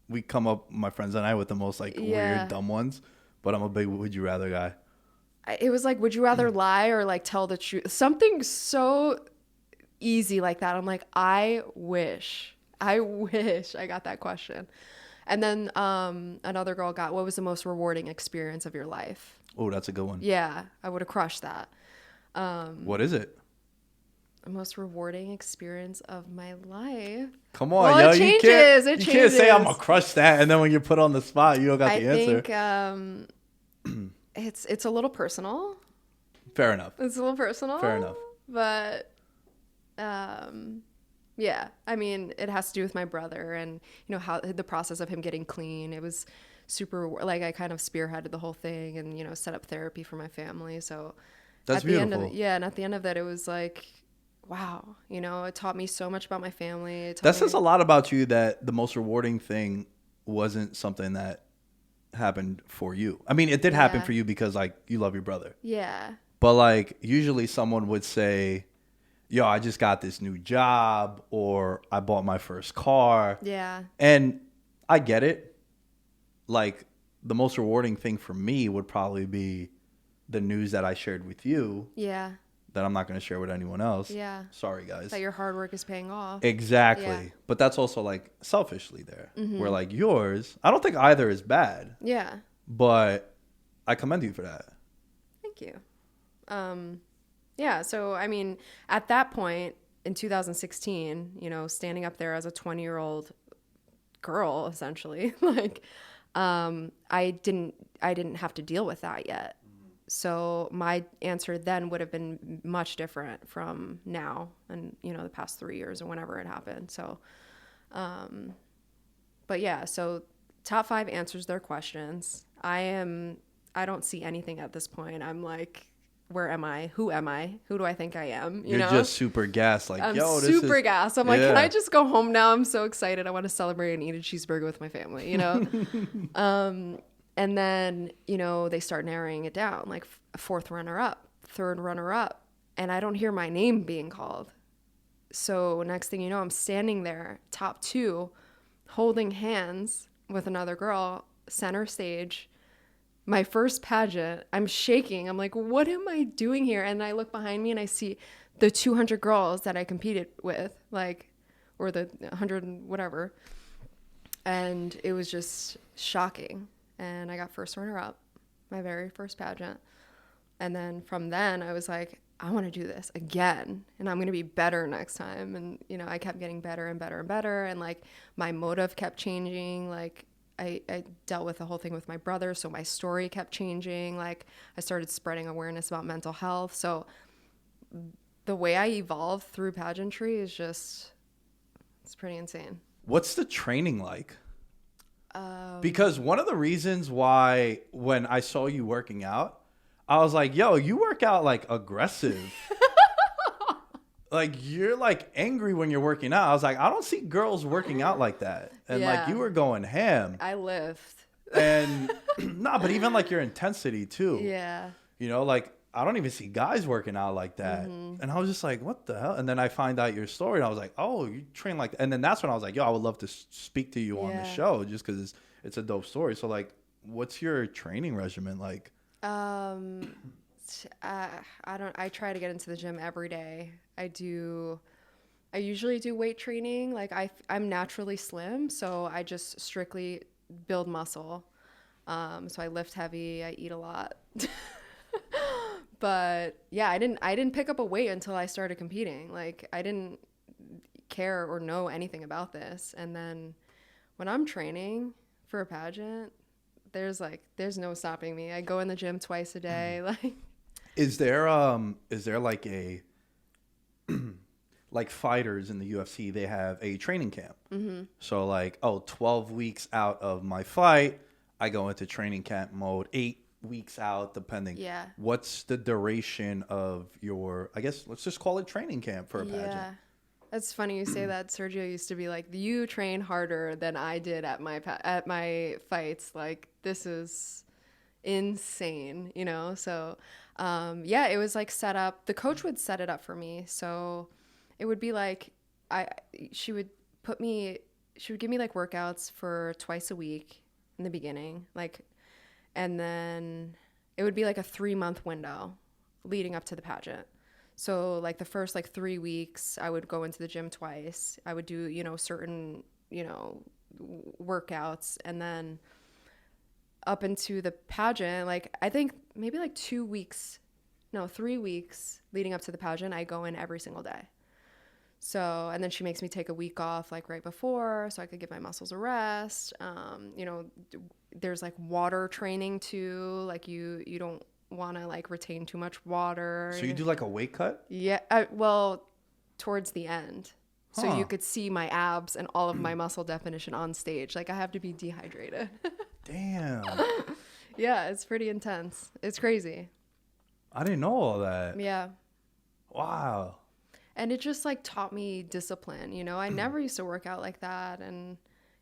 Speaker 1: we come up, my friends and I, with the most like weird, dumb ones. But I'm a big would you rather guy.
Speaker 2: It was like, would you rather lie or like tell the truth? Something so easy like that. I'm like, I wish I got that question. And then another girl got, what was the most rewarding experience of your life?
Speaker 1: Oh, that's a good one.
Speaker 2: Yeah, I would have crushed that.
Speaker 1: What is it?
Speaker 2: The most rewarding experience of my life.
Speaker 1: Come on, yo.
Speaker 2: It changes.
Speaker 1: You can't say I'm going to crush that, and then when you're put on the spot, you don't got the answer.
Speaker 2: I think it's a little personal.
Speaker 1: Fair enough.
Speaker 2: It's a little personal.
Speaker 1: Fair enough.
Speaker 2: But, yeah. I mean, it has to do with my brother and, how the process of him getting clean. It was super, like, I kind of spearheaded the whole thing and, set up therapy for my family. So
Speaker 1: that's beautiful.
Speaker 2: And at the end of that, it was like, wow, it taught me so much about my family.
Speaker 1: That says a lot about you, that the most rewarding thing wasn't something that happened for you. I mean, it did happen for you because, like, you love your brother.
Speaker 2: Yeah.
Speaker 1: But, like, usually someone would say, yo, I just got this new job, or I bought my first car.
Speaker 2: Yeah.
Speaker 1: And I get it. Like, the most rewarding thing for me would probably be the news that I shared with you.
Speaker 2: Yeah.
Speaker 1: That I'm not going to share with anyone else.
Speaker 2: Yeah.
Speaker 1: Sorry, guys.
Speaker 2: That your hard work is paying off.
Speaker 1: Exactly.
Speaker 2: Yeah.
Speaker 1: But that's also, like, selfishly there. Mm-hmm. Where, like, yours, I don't think either is bad.
Speaker 2: Yeah.
Speaker 1: But I commend you for that.
Speaker 2: Thank you. Yeah. So, I mean, at that point in 2016, standing up there as a 20-year-old girl, essentially, like, I didn't have to deal with that yet. So my answer then would have been much different from now and, the past 3 years or whenever it happened. So, but yeah, so top 5 answers their questions. I don't see anything at this point. I'm like, where am I? Who am I? Who do I think I am?
Speaker 1: You're just super gassed. Like,
Speaker 2: I'm
Speaker 1: yo,
Speaker 2: super gassed. I'm like, can I just go home now? I'm so excited. I want to celebrate and eat a cheeseburger with my family, you know? And then, you know, they start narrowing it down, like fourth runner up, third runner up. And I don't hear my name being called. So next thing you know, I'm standing there, top two, holding hands with another girl, center stage. My first pageant, I'm shaking. I'm like, what am I doing here? And I look behind me and I see the 200 girls that I competed with, like, or the 100 whatever. And it was just shocking. And I got first runner up, my very first pageant. And then from then I was like, I want to do this again and I'm going to be better next time. And, you know, I kept getting better and better and better. And like my motive kept changing. Like I dealt with the whole thing with my brother. So my story kept changing. Like I started spreading awareness about mental health. So the way I evolved through pageantry is just, it's pretty insane.
Speaker 1: What's the training like? Because one of the reasons why when I saw you working out, I was like, yo, you work out like aggressive. Like you're like angry when you're working out. I was like, I don't see girls working out like that. And like you were going ham.
Speaker 2: I lift.
Speaker 1: And no, but even like your intensity too.
Speaker 2: Yeah.
Speaker 1: You know, like I don't even see guys working out like that.
Speaker 2: Mm-hmm.
Speaker 1: And I was just like, what the hell? And then I find out your story and I was like, oh, you train like that. And then that's when I was like, yo, I would love to speak to you on the show just because it's a dope story. So like, what's your training regimen like?
Speaker 2: I try to get into the gym every day. I usually do weight training. Like I'm naturally slim, so I just strictly build muscle. So I lift heavy, I eat a lot. But yeah, I didn't pick up a weight until I started competing. Like I didn't care or know anything about this. And then when I'm training for a pageant, there's no stopping me. I go in the gym twice a day. Like,
Speaker 1: is there like a like fighters in the UFC, they have a training camp. Mm-hmm. So like, 12 weeks out of my fight, I go into training camp mode. 8 weeks out, depending.
Speaker 2: Yeah.
Speaker 1: What's the duration of your, I guess, let's just call it training camp for a pageant?
Speaker 2: Yeah. That's funny you say that. Sergio used to be like, you train harder than I did at my fights. Like, this is insane, you know? So, yeah, it was like set up. The coach would set it up for me. So it would be like, she would give me like workouts for twice a week in the beginning. Like, and then it would be like a 3-month window leading up to the pageant. So like the first like 3 weeks, I would go into the gym twice. I would do, certain, workouts. And then up into the pageant, like I think maybe like 3 weeks leading up to the pageant, I go in every single day. So, and then she makes me take a week off like right before so I could give my muscles a rest. There's like water training too. Like you don't want to like retain too much water.
Speaker 1: So you do like a weight cut?
Speaker 2: Yeah. Well, towards the end. So you could see my abs and all of my muscle definition on stage. Like I have to be dehydrated.
Speaker 1: Damn.
Speaker 2: Yeah, it's pretty intense. It's crazy.
Speaker 1: I didn't know all that.
Speaker 2: Yeah.
Speaker 1: Wow.
Speaker 2: And it just like taught me discipline. I never used to work out like that. And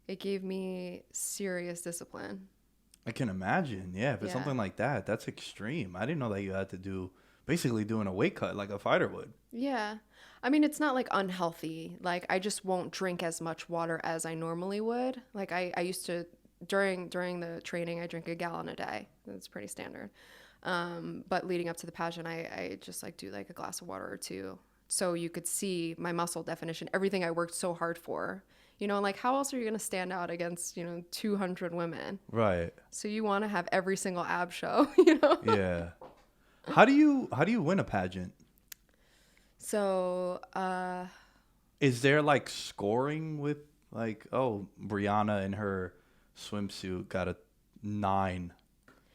Speaker 2: it gave me serious discipline.
Speaker 1: I can imagine. Yeah. If it's something like that, that's extreme. I didn't know that you had to basically doing a weight cut like a fighter would.
Speaker 2: Yeah. I mean, it's not like unhealthy. Like I just won't drink as much water as I normally would. Like I used to, during the training, I drink a gallon a day. That's pretty standard. But leading up to the pageant, I just like do like a glass of water or two. So you could see my muscle definition, everything I worked so hard for, like how else are you going to stand out against, 200 women?
Speaker 1: Right.
Speaker 2: So you want to have every single ab show,
Speaker 1: Yeah. How do you win a pageant?
Speaker 2: So,
Speaker 1: is there like scoring with like, Briana in her swimsuit got a 9.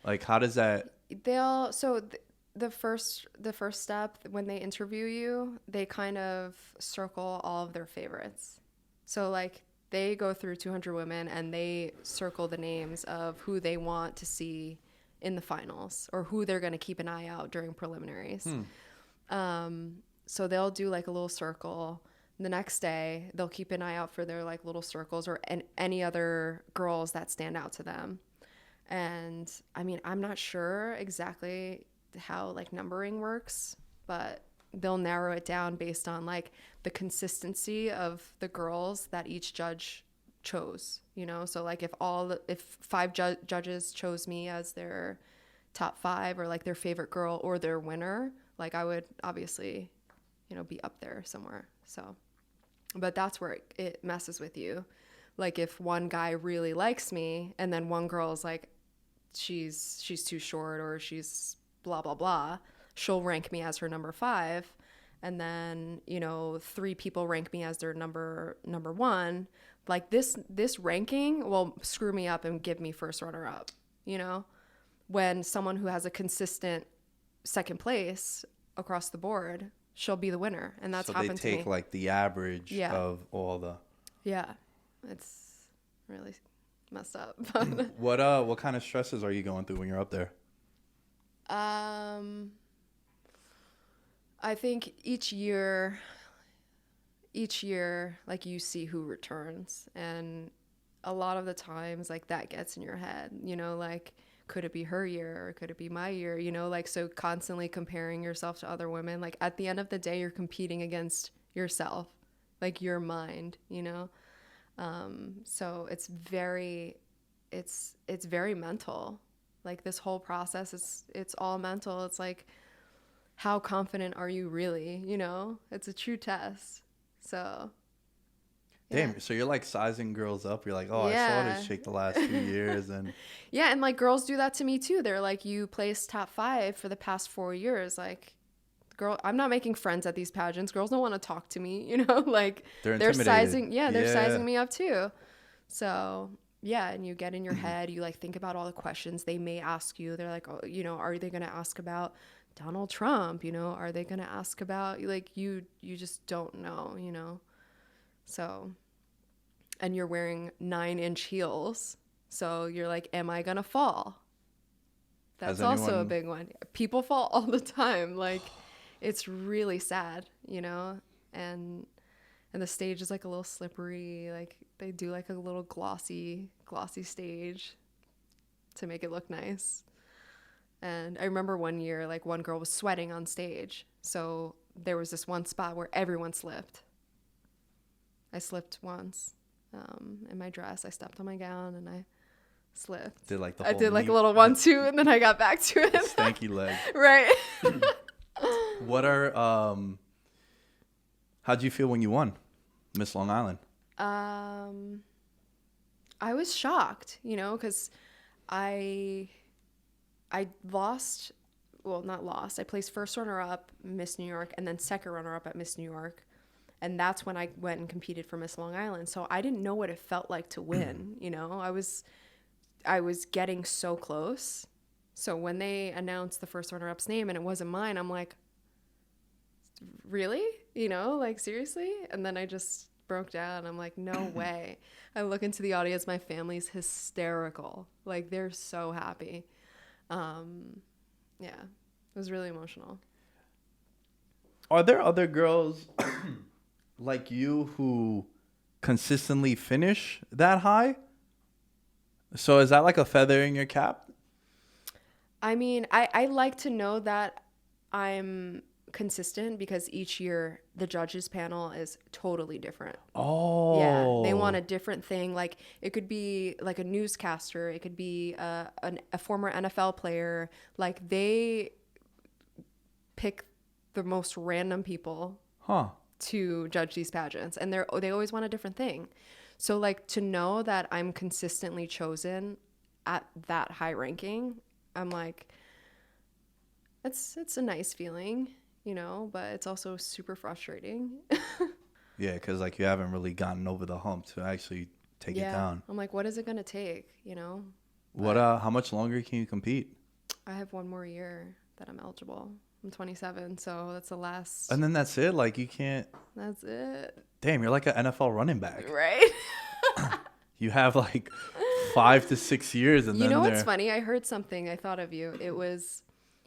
Speaker 1: Like, how does that?
Speaker 2: The first step when they interview you, they kind of circle all of their favorites. So like they go through 200 women and they circle the names of who they want to see in the finals or who they're going to keep an eye out during preliminaries. So they'll do like a little circle. The next day, they'll keep an eye out for their like little circles or any other girls that stand out to them. And I mean, I'm not sure exactly how like numbering works, but they'll narrow it down based on like the consistency of the girls that each judge chose, you know? So like if five judges chose me as their top 5 or like their favorite girl or their winner, like I would obviously, you know, be up there somewhere. So, but that's where it messes with you. Like if one guy really likes me and then one girl is like, she's too short or she's blah, blah, blah, she'll rank me as her number 5. And then, you know, 3 people rank me as their number 1. Like this ranking will screw me up and give me first runner up, you know, when someone who has a consistent second place across the board, she'll be the winner. And that's happened to me. So they take
Speaker 1: like the average of all the.
Speaker 2: Yeah. It's really messed up.
Speaker 1: What kind of stresses are you going through when you're up there?
Speaker 2: I think each year, like you see who returns, and a lot of the times like that gets in your head, you know, like could it be her year or could it be my year, you know, like so constantly comparing yourself to other women. Like at the end of the day, you're competing against yourself, like your mind, you know. So it's very mental. Like this whole process, it's all mental. It's like, how confident are you really? You know, it's a true test. So.
Speaker 1: Damn,
Speaker 2: yeah.
Speaker 1: So you're like sizing girls up. You're like, oh, yeah. I saw this chick the last 2 years. And
Speaker 2: yeah, and like girls do that to me too. They're like, you placed top 5 for the past 4 years. Like, girl, I'm not making friends at these pageants. Girls don't want to talk to me, you know? Like they're sizing, they're sizing me up too. So yeah, and you get in your head, you like think about all the questions they may ask you. They're like, oh, you know, are they going to ask about Donald Trump? You know, are they going to ask about, like, you just don't know, you know? So, and you're wearing 9-inch heels. So you're like, am I going to fall? That's also a big one. People fall all the time. Like, it's really sad, you know? And the stage is like a little slippery. Like they do like a little glossy stage to make it look nice. And I remember one year, like one girl was sweating on stage. So there was this one spot where everyone slipped. I slipped once in my dress. I stepped on my gown and I slipped. I did like a little 1-2 and then I got back to it.
Speaker 1: Stanky leg.
Speaker 2: Right.
Speaker 1: How'd you feel when you won Miss Long Island?
Speaker 2: I was shocked, you know, because I lost, well, not lost. I placed first runner-up Miss New York and then second runner-up at Miss New York. And that's when I went and competed for Miss Long Island. So I didn't know what it felt like to win, you know. I was getting so close. So when they announced the first runner-up's name and it wasn't mine, I'm like, really? You know, like seriously? And then I just broke down. I'm like, no way. I look into the audience. My family's hysterical. Like they're so happy. Yeah, it was really emotional.
Speaker 1: Are there other girls like you who consistently finish that high? So is that like a feather in your cap?
Speaker 2: I mean, I like to know that I'm consistent because each year the judges panel is totally different.
Speaker 1: Oh.
Speaker 2: Yeah, they want a different thing. Like it could be like a newscaster. It could be a former NFL player. Like they pick the most random people. To judge these pageants, and they always want a different thing. So like to know that I'm consistently chosen at that high ranking, I'm like, it's a nice feeling, you know, but it's also super frustrating.
Speaker 1: Yeah, because like you haven't really gotten over the hump to actually take it down.
Speaker 2: I'm like, what is it gonna take, you know?
Speaker 1: How much longer can you compete?
Speaker 2: I have 1 more year that I'm eligible. I'm 27, so that's the last.
Speaker 1: And then that's it? Like, you can't.
Speaker 2: That's it.
Speaker 1: Damn, you're like an NFL running back.
Speaker 2: Right?
Speaker 1: You have like 5 to 6 years, and
Speaker 2: you
Speaker 1: then
Speaker 2: know what's funny? I heard something. I thought of you. It was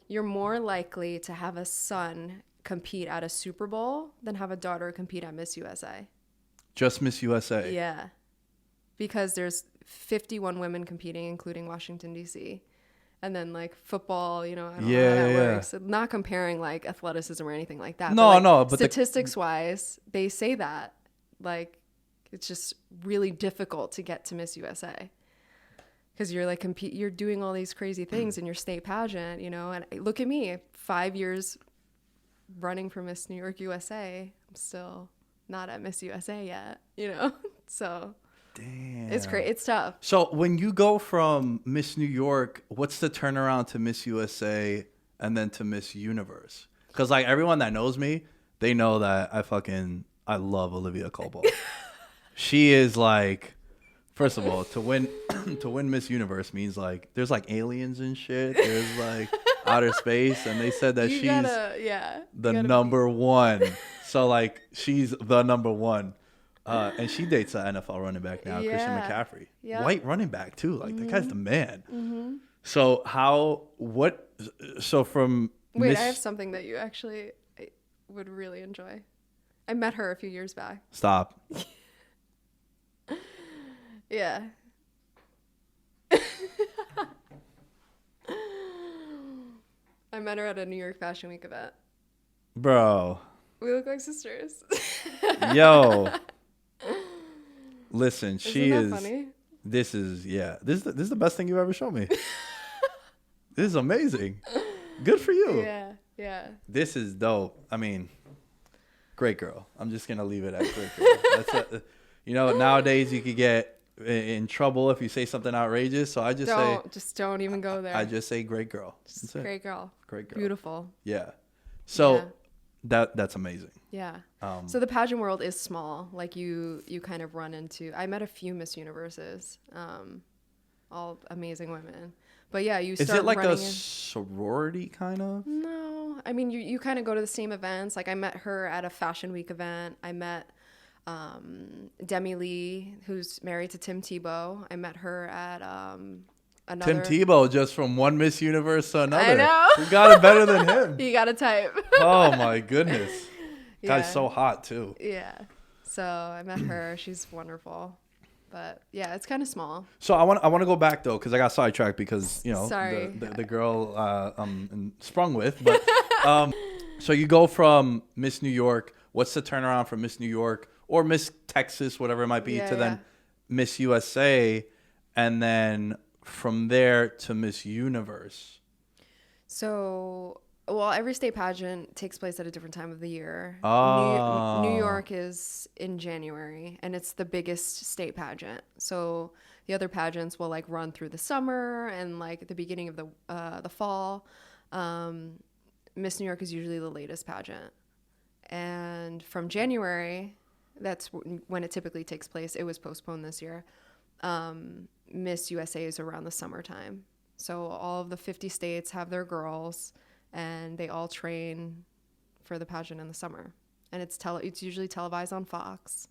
Speaker 2: you're more likely to have a son compete at a Super Bowl than have a daughter compete at Miss USA.
Speaker 1: Just Miss USA.
Speaker 2: Yeah, because there's 51 women competing, including Washington D.C. And then like football, I don't know how that works. Not comparing like athleticism or anything like that.
Speaker 1: No,
Speaker 2: but,
Speaker 1: no. But
Speaker 2: statistics wise, they say that like it's just really difficult to get to Miss USA because you're like you're doing all these crazy things in your state pageant, And look at me, 5 years running for Miss New York USA. I'm still not at Miss USA yet, So.
Speaker 1: Damn.
Speaker 2: It's great. It's tough.
Speaker 1: So when you go from Miss New York, what's the turnaround to Miss USA and then to Miss Universe? Because like everyone that knows me, they know that I love Olivia Colbo. She is like, first of all, to win Miss Universe means like there's like aliens and shit. There's like outer space, and they said that the number one. So like she's the number one. And she dates an NFL running back now, Christian McCaffrey. Yep. White running back, too. Like, the guy's the man. Mm-hmm. So,
Speaker 2: Wait, I have something that you actually would really enjoy. I met her a few years back.
Speaker 1: Stop.
Speaker 2: Yeah. I met her at a New York Fashion Week event.
Speaker 1: Bro.
Speaker 2: We look like sisters.
Speaker 1: Yo. Listen,
Speaker 2: Isn't that funny?
Speaker 1: This is the best thing you've ever shown me. This is amazing. Good for you.
Speaker 2: Yeah.
Speaker 1: This is dope. I mean, great girl. I'm just going to leave it at great girl. Nowadays you could get in trouble if you say something outrageous. So I just
Speaker 2: don't even go there.
Speaker 1: I just say great girl.
Speaker 2: Just great girl.
Speaker 1: Great girl.
Speaker 2: Beautiful.
Speaker 1: Yeah. So that's amazing.
Speaker 2: Yeah. So the pageant world is small. Like you kind of run into. I met a few Miss Universes, all amazing women. But yeah, you start. Is it like a
Speaker 1: sorority kind of?
Speaker 2: No, I mean you kind of go to the same events. Like I met her at a Fashion Week event. I met Demi Lee, who's married to Tim Tebow. I met her at another.
Speaker 1: Tim Tebow, just from one Miss Universe to another.
Speaker 2: I know.
Speaker 1: Who got it better than him?
Speaker 2: You got to type.
Speaker 1: Oh my goodness.
Speaker 2: Yeah.
Speaker 1: Guy's so hot too.
Speaker 2: Yeah. So I met her. She's wonderful. But yeah, it's kind of small.
Speaker 1: So I want to go back though, because I got sidetracked because
Speaker 2: Sorry.
Speaker 1: the girl sprung with. But so you go from Miss New York. What's the turnaround from Miss New York or Miss Texas, whatever it might be, then Miss USA, and then from there to Miss Universe?
Speaker 2: So, every state pageant takes place at a different time of the year.
Speaker 1: Oh.
Speaker 2: New York is in January, and it's the biggest state pageant. So the other pageants will like run through the summer and like at the beginning of the fall. Miss New York is usually the latest pageant, and from January, that's when it typically takes place. It was postponed this year. Miss USA is around the summertime. So all of the 50 states have their girls, and they all train for the pageant in the summer. And it's usually televised on Fox.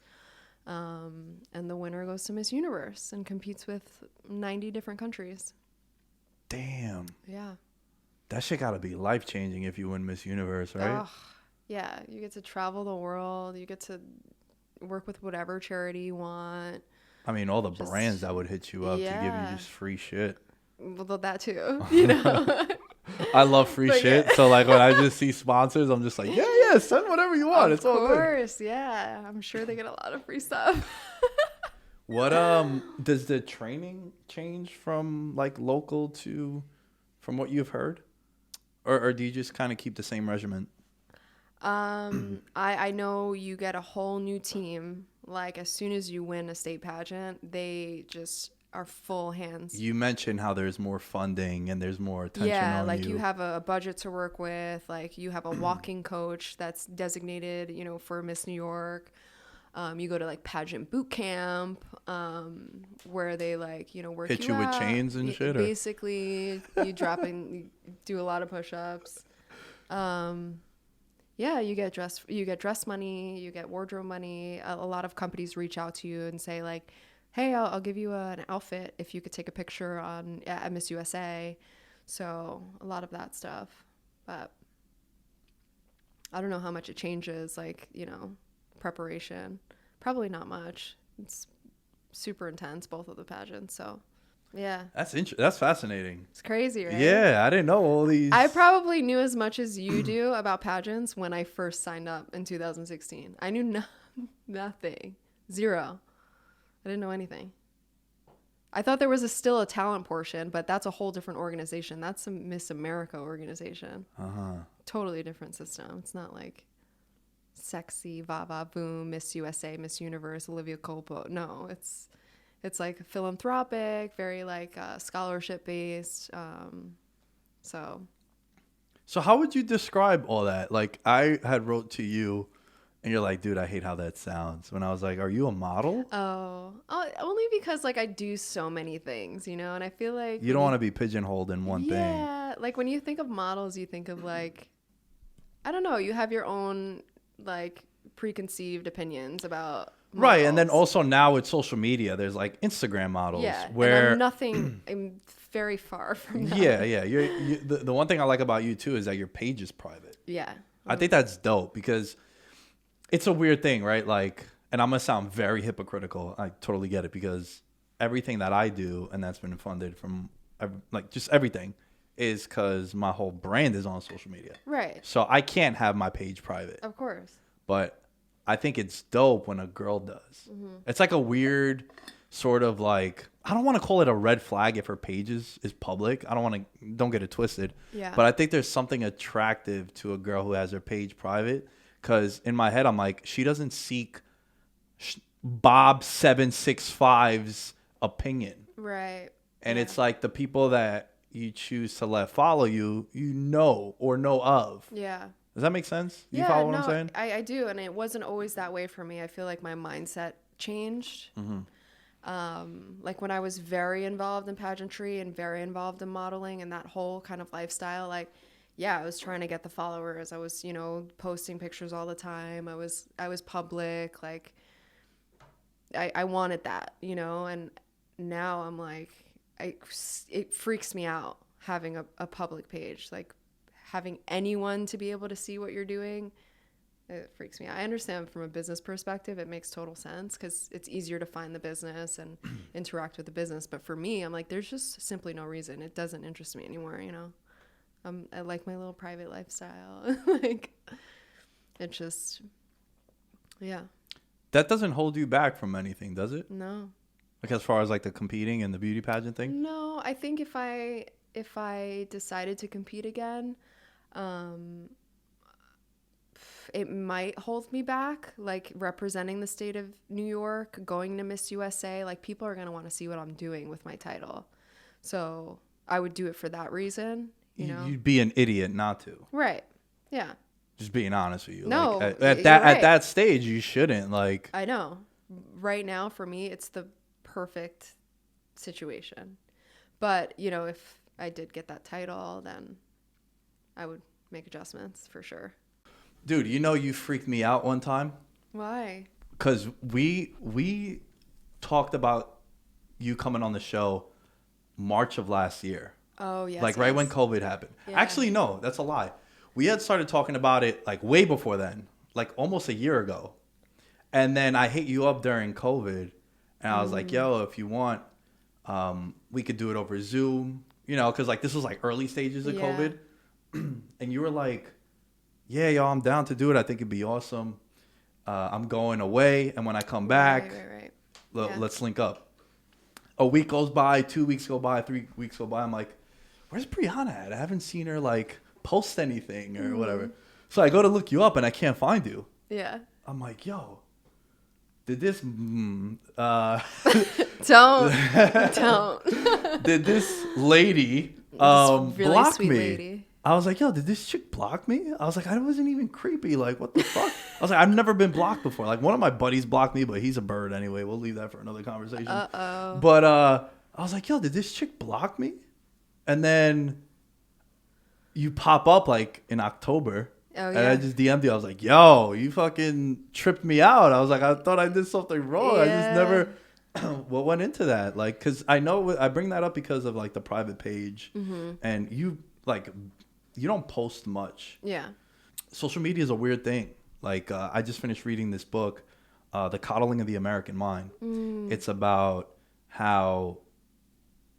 Speaker 2: And the winner goes to Miss Universe and competes with 90 different countries.
Speaker 1: Damn.
Speaker 2: Yeah.
Speaker 1: That shit gotta be life-changing if you win Miss Universe, right?
Speaker 2: Yeah. You get to travel the world. You get to work with whatever charity you want.
Speaker 1: I mean, all the brands that would hit you up to give you just free shit.
Speaker 2: Well, that too,
Speaker 1: I love free shit. Yeah. So like when I just see sponsors, I'm just like, yeah, send whatever you want. It's all good. Of course,
Speaker 2: yeah. I'm sure they get a lot of free stuff.
Speaker 1: What does the training change from like local to from what you've heard? Or do you just kind of keep the same regimen?
Speaker 2: I know you get a whole new team. Like as soon as you win a state pageant, they just are full hands.
Speaker 1: You mentioned how there's more funding and there's more attention on you.
Speaker 2: Yeah, like you have a budget to work with. Like you have a walking coach that's designated, for Miss New York. You go to like pageant boot camp, where they like, work
Speaker 1: hit you with chains and shit.
Speaker 2: Basically, you you do a lot of push-ups. Yeah, you get dress money, you get wardrobe money. A lot of companies reach out to you and say like, hey, I'll give you an outfit if you could take a picture at Miss USA. So a lot of that stuff. But I don't know how much it changes, like, preparation. Probably not much. It's super intense, both of the pageants. So, yeah.
Speaker 1: That's fascinating.
Speaker 2: It's crazy, right?
Speaker 1: Yeah, I didn't know all these.
Speaker 2: I probably knew as much as you do about pageants when I first signed up in 2016. I knew nothing. Zero. I didn't know anything. I thought there was still a talent portion, but that's a whole different organization. That's a Miss America organization. Totally different system. It's not like sexy, va va boom, Miss USA, Miss Universe, Olivia Colpo. No, it's like philanthropic, very like scholarship based. So
Speaker 1: how would you describe all that? Like, I had wrote to you and you're like, dude, I hate how that sounds. When I was like, are you a model?
Speaker 2: Oh, only because like I do so many things, and I feel like
Speaker 1: you don't want to be pigeonholed in one thing.
Speaker 2: Yeah, like when you think of models, you think of like, I don't know, you have your own like preconceived opinions about models.
Speaker 1: Right, and then also now with social media, there's like Instagram models.
Speaker 2: Yeah,
Speaker 1: where
Speaker 2: and I'm very far from that.
Speaker 1: Yeah. The one thing I like about you too is that your page is private.
Speaker 2: Yeah,
Speaker 1: I think that's dope because it's a weird thing, right? Like, and I'm gonna sound very hypocritical. I totally get it because everything that I do and that's been funded from like just everything is because my whole brand is on social media.
Speaker 2: Right.
Speaker 1: So I can't have my page private.
Speaker 2: Of course.
Speaker 1: But I think it's dope when a girl does. Mm-hmm. It's like a weird sort of like, I don't want to call it a red flag if her page is public. Don't get it twisted.
Speaker 2: Yeah.
Speaker 1: But I think there's something attractive to a girl who has her page private. Because in my head, I'm like, she doesn't seek Bob 765's opinion.
Speaker 2: Right.
Speaker 1: And it's like the people that you choose to let follow you, or know of.
Speaker 2: Yeah.
Speaker 1: Does that make sense? You follow what I'm saying?
Speaker 2: I do. And it wasn't always that way for me. I feel like my mindset changed. Mm-hmm. Like when I was very involved in pageantry and very involved in modeling and that whole kind of lifestyle, like, yeah, I was trying to get the followers. I was, posting pictures all the time. I was public. Like, I wanted that, and now I'm like, it freaks me out having a public page, like having anyone to be able to see what you're doing. It freaks me out. I understand from a business perspective, it makes total sense because it's easier to find the business and interact with the business. But for me, I'm like, there's just simply no reason. It doesn't interest me anymore, I like my little private lifestyle. Like, it's just, yeah.
Speaker 1: That doesn't hold you back from anything, does it?
Speaker 2: No.
Speaker 1: Like as far as like the competing and the beauty pageant thing?
Speaker 2: No, I think if I decided to compete again, it might hold me back, like representing the state of New York, going to Miss USA. Like, people are going to want to see what I'm doing with my title. So I would do it for that reason.
Speaker 1: You'd be an idiot not to.
Speaker 2: Right. Yeah.
Speaker 1: Just being honest with you.
Speaker 2: No,
Speaker 1: like, at that stage, you shouldn't. Like,
Speaker 2: I know. Right now, for me, it's the perfect situation. But, if I did get that title, then I would make adjustments for sure.
Speaker 1: Dude, you freaked me out one time.
Speaker 2: Why?
Speaker 1: Because we talked about you coming on the show March of last year.
Speaker 2: Oh, yes.
Speaker 1: Like right when COVID happened. Yeah. Actually, no, that's a lie. We had started talking about it like way before then, like almost a year ago. And then I hit you up during COVID and I was like, yo, if you want, we could do it over Zoom, because like this was like early stages of COVID. And you were like, yeah, yo, I'm down to do it. I think it'd be awesome. I'm going away. And when I come back, let's link up. A week goes by, 2 weeks go by, 3 weeks go by. I'm like, where's Briana at? I haven't seen her like post anything or whatever. So I go to look you up and I can't find you.
Speaker 2: Yeah.
Speaker 1: I'm like, yo, did this
Speaker 2: don't
Speaker 1: did this lady
Speaker 2: really
Speaker 1: block
Speaker 2: sweet
Speaker 1: me?
Speaker 2: Lady.
Speaker 1: I was like, yo, did this chick block me? I was like, I wasn't even creepy. Like, what the fuck? I was like, I've never been blocked before. Like, one of my buddies blocked me, but he's a bird anyway. We'll leave that for another conversation.
Speaker 2: Uh-oh.
Speaker 1: But I was like, yo, did this chick block me? And then you pop up like in October.
Speaker 2: Oh, yeah.
Speaker 1: And I just DM'd you. I was like, yo, you fucking tripped me out. I was like, I thought I did something wrong.
Speaker 2: Yeah.
Speaker 1: I just never what went into that? Like, because I know I bring that up because of like the private page, and you don't post much.
Speaker 2: Yeah.
Speaker 1: Social media is a weird thing. Like, I just finished reading this book, The Coddling of the American Mind. It's about how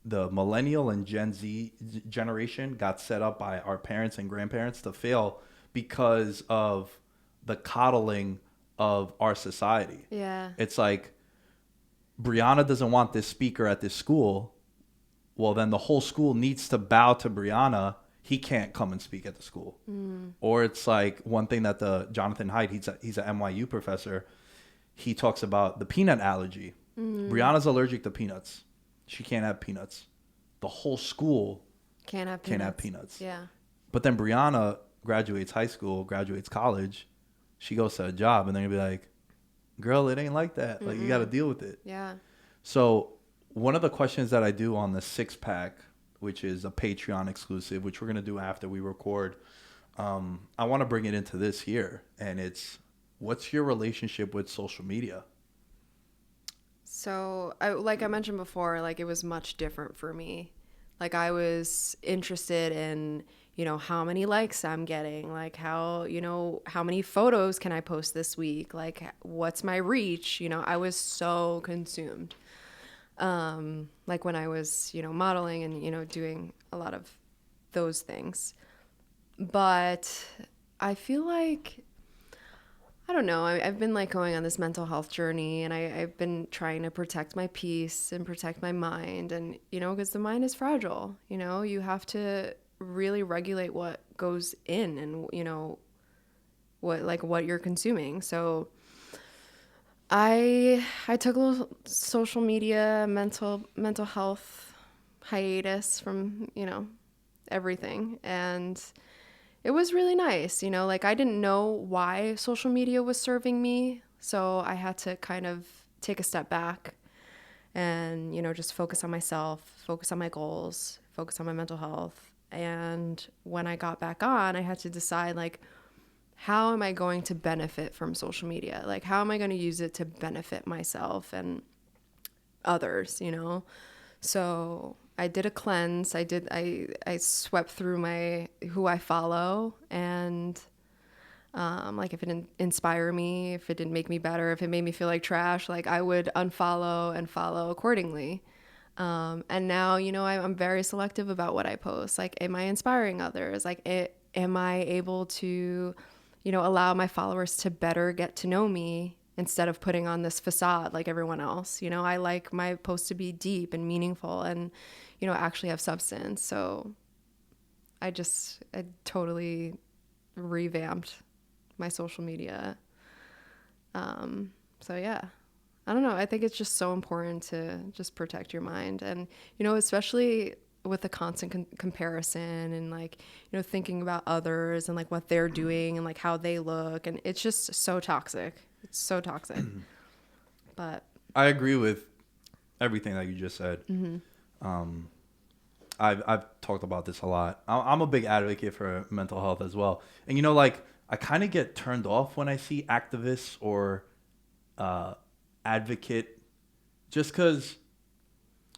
Speaker 1: the millennial and Gen Z generation got set up by our parents and grandparents to fail because of the coddling of our society.
Speaker 2: Yeah.
Speaker 1: It's like, Briana doesn't want this speaker at this school. Well, then the whole school needs to bow to Briana. He can't come and speak at the school. Or it's like one thing that the Jonathan Haidt, he's an NYU professor. He talks about the peanut allergy. Briana's allergic to peanuts. She can't have peanuts. The whole school
Speaker 2: can't have
Speaker 1: peanuts.
Speaker 2: Yeah.
Speaker 1: But then Briana graduates high school, graduates college. She goes to a job, and they're going to be like, girl, it ain't like that. Like, you got to deal with it.
Speaker 2: Yeah.
Speaker 1: So one of the questions that I do on the 6-pack, which is a Patreon exclusive, which we're going to do after we record, I want to bring it into this here. And it's, what's your relationship with social media?
Speaker 2: So, like I mentioned before, like it was much different for me. Like I was interested in, how many likes I'm getting, like how many photos can I post this week? Like what's my reach? I was so consumed. Like when I was, modeling and, doing a lot of those things. But I feel like, I don't know. I've been like going on this mental health journey, and I've been trying to protect my peace and protect my mind. And, because the mind is fragile, you have to really regulate what goes in and, what you're consuming. So I took a little social media, mental health hiatus from, everything. And it was really nice, like I didn't know why social media was serving me. So I had to kind of take a step back and, just focus on myself, focus on my goals, focus on my mental health. And when I got back on, I had to decide, like, how am I going to benefit from social media? Like, how am I going to use it to benefit myself and others, So I did a cleanse. I swept through who I follow, and like if it didn't inspire me, if it didn't make me better, if it made me feel like trash, like I would unfollow and follow accordingly. And now, I'm very selective about what I post. Like, am I inspiring others? Like, am I able to, allow my followers to better get to know me instead of putting on this facade like everyone else? I like my posts to be deep and meaningful and, actually have substance. So I totally revamped my social media. So yeah, I don't know. I think it's just so important to just protect your mind. And, especially with the constant comparison and like, thinking about others and like what they're doing and like how they look. And it's just so toxic. It's so toxic. But
Speaker 1: I agree with everything that you just said. I've talked about this a lot. I'm a big advocate for mental health as well. And, like, I kind of get turned off when I see activists or advocate, just because,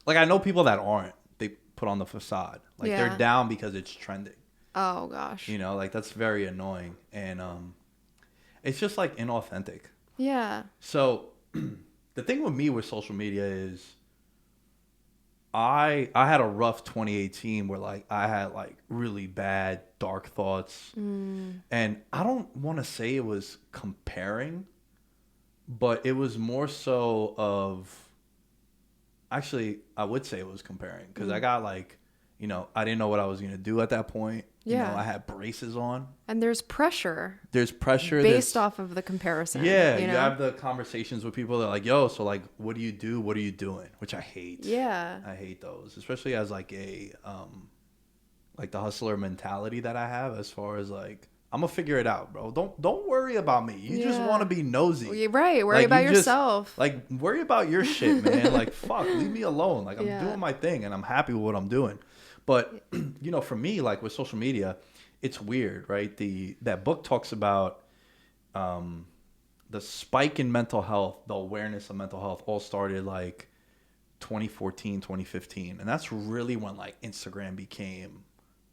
Speaker 1: like, I know people that aren't. They put on the facade. Like, they're down because it's trending.
Speaker 2: Oh, gosh.
Speaker 1: Like, that's very annoying. And it's just, like, inauthentic.
Speaker 2: Yeah.
Speaker 1: So the thing with me with social media is I had a rough 2018 where like I had like really bad dark thoughts. And I don't want to say it was comparing, but it was more so of, actually I would say it was comparing, because I got like, I didn't know what I was going to do at that point.
Speaker 2: Yeah.
Speaker 1: I had braces on.
Speaker 2: And there's pressure.
Speaker 1: Based
Speaker 2: off of the comparison.
Speaker 1: Yeah, you have the conversations with people that are like, yo, so like, what do you do? What are you doing? Which I hate.
Speaker 2: Yeah.
Speaker 1: I hate those, especially as like a, like the hustler mentality that I have, as far as like, I'm gonna figure it out, bro. Don't worry about me. You just want to be nosy.
Speaker 2: Right. Worry about yourself.
Speaker 1: Like, worry about your shit, man. Like, fuck, leave me alone. Like, I'm doing my thing and I'm happy with what I'm doing. But, for me, like with social media, it's weird, right? That book talks about the spike in mental health, the awareness of mental health all started like 2014, 2015. And that's really when like Instagram became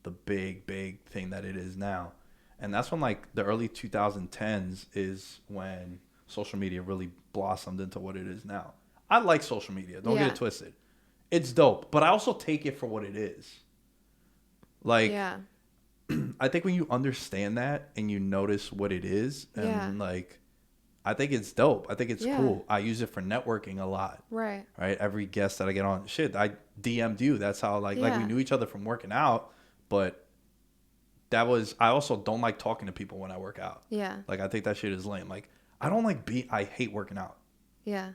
Speaker 1: the big thing that it is now. And that's when like the early 2010s is when social media really blossomed into what it is now. I like social media. Don't get it twisted. It's dope, but I also take it for what it is. Like, I think when you understand that and you notice what it is, and like, I think it's dope. I think it's cool. I use it for networking a lot. Right. Every guest that I get on, I DM'd you. That's how like we knew each other from working out, but I also don't like talking to people when I work out. Yeah. Like, I think that shit is lame. Like, I hate working out. Yeah.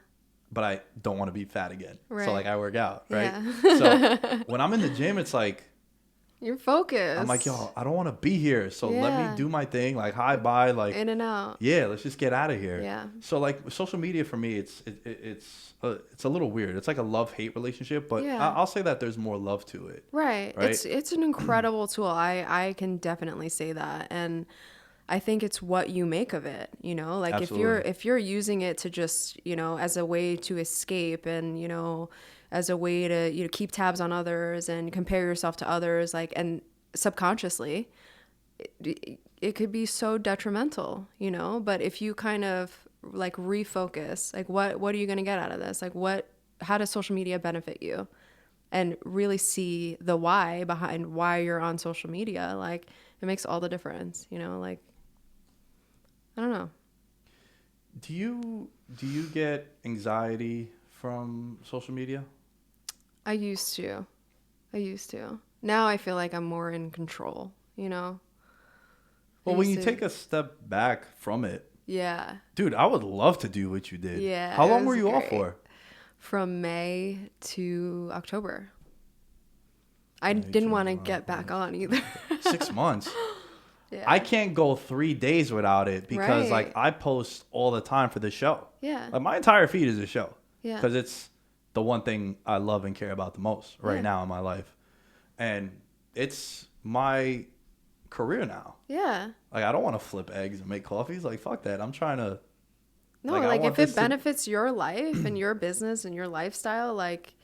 Speaker 1: But I don't want to be fat again. Right. So like I work out, right? Yeah. So when I'm in the gym, it's like,
Speaker 2: you're focused.
Speaker 1: I'm like, yo, I don't want to be here. So let me do my thing. Like, hi, bye. Like,
Speaker 2: in and out.
Speaker 1: Yeah, let's just get out of here. Yeah. So like social media for me, it's a little weird. It's like a love-hate relationship, but I'll say that there's more love to it.
Speaker 2: Right. It's an incredible tool. I can definitely say that. And I think it's what you make of it, you know, like Absolutely. if you're using it to just, you know, as a way to escape and, you know, as a way to, you know, keep tabs on others and compare yourself to others, like, and subconsciously it could be so detrimental, you know, but if you kind of like refocus, like what are you going to get out of this? Like how does social media benefit you? And really see the why behind why you're on social media. Like, it makes all the difference, you know, like, I don't know.
Speaker 1: Do you get anxiety from social media?
Speaker 2: I used to. Now I feel like I'm more in control, you know?
Speaker 1: Well, when you take a step back from it. Yeah. Dude, I would love to do what you did. Yeah. How long were you off for?
Speaker 2: From May to October. I didn't want to get back on either.
Speaker 1: 6 months. Yeah. I can't go 3 days without it because like I post all the time for the show. Yeah. Like my entire feed is a show. Yeah. Because it's the one thing I love and care about the most right now in my life. And it's my career now. Yeah. Like I don't want to flip eggs and make coffees. Like fuck that. I'm trying to.
Speaker 2: No, like if it benefits your life and your business and your lifestyle, like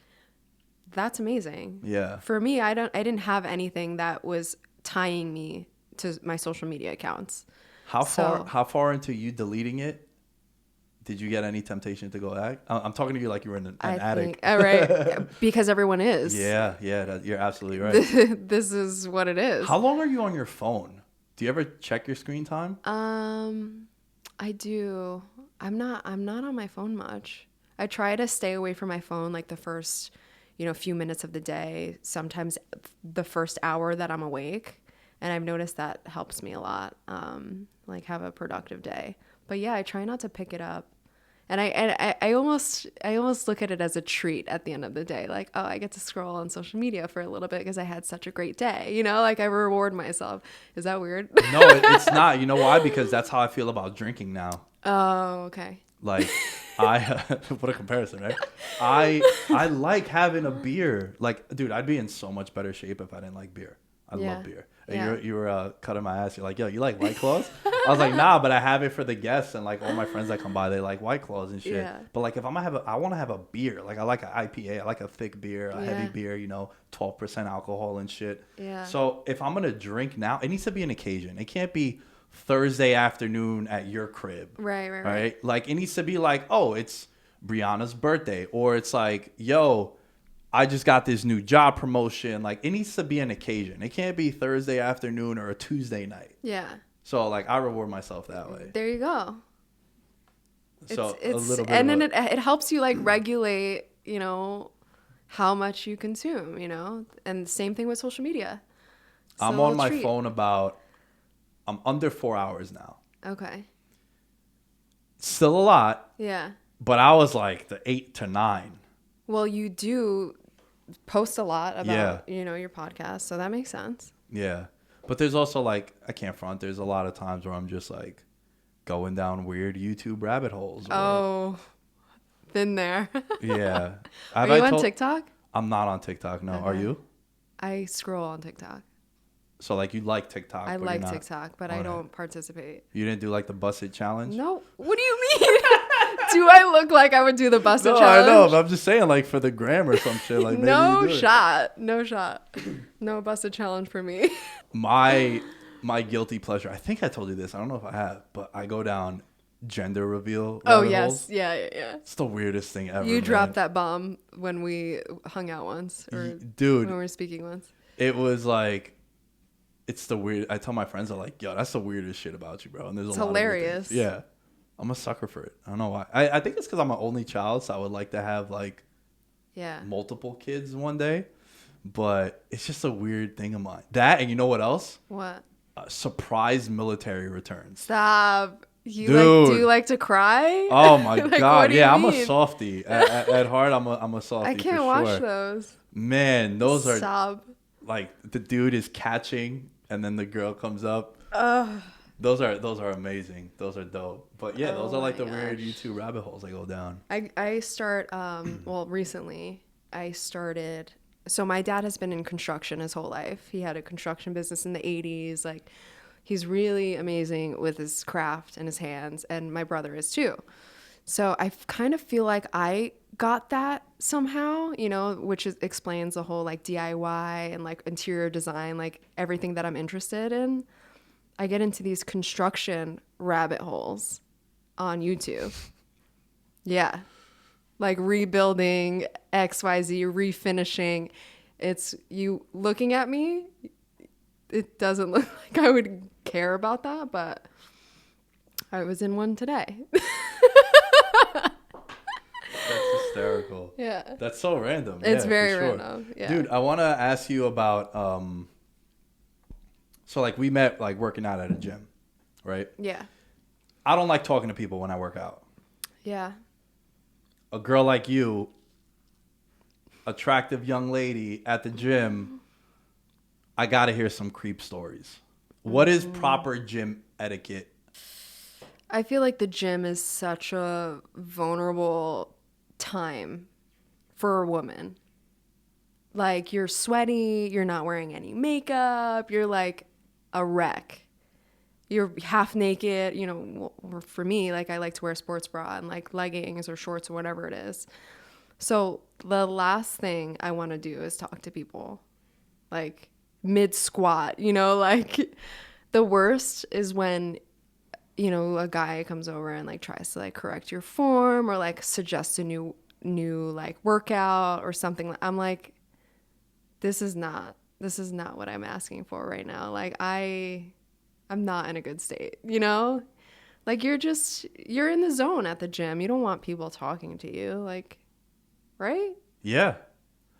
Speaker 2: that's amazing. Yeah. For me, I didn't have anything that was tying me to my social media accounts.
Speaker 1: How far into you deleting it did you get any temptation to go act? I'm talking to you like you were an addict.
Speaker 2: Right. Because everyone is.
Speaker 1: Yeah, you're absolutely right.
Speaker 2: This is what it is.
Speaker 1: How long are you on your phone? Do you ever check your screen time?
Speaker 2: I do. I'm not on my phone much. I try to stay away from my phone like the first, you know, few minutes of the day, sometimes the first hour that I'm awake. And I've noticed that helps me a lot, like have a productive day. But yeah, I try not to pick it up. And I almost look at it as a treat at the end of the day. Like, oh, I get to scroll on social media for a little bit because I had such a great day. You know, like I reward myself. Is that weird?
Speaker 1: No, it's not. You know why? Because that's how I feel about drinking now.
Speaker 2: Oh, okay.
Speaker 1: Like what a comparison, right? I like having a beer. Like, dude, I'd be in so much better shape if I didn't like beer. I love beer. And you were cutting my ass. You're like, yo, you like White Claws? I was like, nah, but I have it for the guests and like all my friends that come by, they like White Claws and shit. Yeah. But like if I want to have a beer. Like I like an IPA. I like a thick beer, a heavy beer. You know, 12% alcohol and shit. Yeah. So if I'm gonna drink now, it needs to be an occasion. It can't be Thursday afternoon at your crib. Right. Like it needs to be like, oh, it's Briana's birthday, or it's like, yo, I just got this new job promotion. Like, it needs to be an occasion. It can't be Thursday afternoon or a Tuesday night. Yeah. So, like, I reward myself that way.
Speaker 2: There you go. So, a little bit. And then it helps you, like, regulate, you know, how much you consume, you know? And same thing with social media.
Speaker 1: I'm on my phone I'm under 4 hours now. Okay. Still a lot. Yeah. But I was, like, the 8 to 9.
Speaker 2: Well, you do post a lot about, you know, your podcast, so that makes sense.
Speaker 1: Yeah. But there's also, like, I can't front, there's a lot of times where I'm just, like, going down weird YouTube rabbit holes.
Speaker 2: Oh, been there.
Speaker 1: Yeah.
Speaker 2: Are you on TikTok?
Speaker 1: I'm not on TikTok, no. Okay. Are you?
Speaker 2: I scroll on TikTok.
Speaker 1: So like you like TikTok.
Speaker 2: I like TikTok, but I don't participate.
Speaker 1: You didn't do like the busted challenge?
Speaker 2: No. What do you mean? Do I look like I would do the busted challenge?
Speaker 1: No, I know. But I'm just saying, like for the gram or some shit. Like maybe
Speaker 2: no shot. No busted challenge for me.
Speaker 1: My guilty pleasure. I think I told you this. I don't know if I have, but I go down gender reveal.
Speaker 2: Oh yes,
Speaker 1: holes.
Speaker 2: yeah.
Speaker 1: It's the weirdest thing ever.
Speaker 2: You dropped that bomb when we hung out once, or
Speaker 1: dude,
Speaker 2: when we were speaking once.
Speaker 1: It was like, it's the weird. I tell my friends, they're like, "Yo, that's the weirdest shit about you, bro." And it's
Speaker 2: hilarious.
Speaker 1: Yeah, I'm a sucker for it. I don't know why. I think it's because I'm an only child, so I would like to have like, multiple kids one day. But it's just a weird thing of mine. That, and you know what else?
Speaker 2: What?
Speaker 1: Surprise military returns.
Speaker 2: Stop. Do you like to cry?
Speaker 1: Oh my
Speaker 2: like,
Speaker 1: God. Yeah, I'm a softie. At heart, I'm a softie.
Speaker 2: I can't watch those.
Speaker 1: Man, those are
Speaker 2: Stop.
Speaker 1: Like the dude is catching and then the girl comes up. Those are amazing. Those are dope. But yeah, those are like the weird YouTube rabbit holes I go down.
Speaker 2: I start recently I started. So my dad has been in construction his whole life. He had a construction business in the 80s. Like, he's really amazing with his craft and his hands, and my brother is too. So I kind of feel like I got that somehow, which explains the whole like DIY and like interior design, like everything that I'm interested in. I get into these construction rabbit holes on YouTube. Yeah. Like rebuilding, XYZ, refinishing. It's you looking at me. It doesn't look like I would care about that, but I was in one today.
Speaker 1: That's hysterical.
Speaker 2: Yeah.
Speaker 1: That's so random.
Speaker 2: It's very random. Yeah.
Speaker 1: Dude, I want to ask you about, so like we met like working out at a gym, right?
Speaker 2: Yeah.
Speaker 1: I don't like talking to people when I work out.
Speaker 2: Yeah.
Speaker 1: A girl like you, attractive young lady at the gym, I got to hear some creep stories. What is proper gym etiquette?
Speaker 2: I feel like the gym is such a vulnerable time for a woman. Like, you're sweaty, you're not wearing any makeup, you're like a wreck. You're half naked, or for me, like I like to wear a sports bra and like leggings or shorts or whatever it is. So the last thing I want to do is talk to people like mid squat, like the worst is when, a guy comes over and like tries to like correct your form or like suggest a new like workout or something. I'm like, this is not what I'm asking for right now. Like I'm not in a good state, Like you're in the zone at the gym. You don't want people talking to you, like, right?
Speaker 1: Yeah.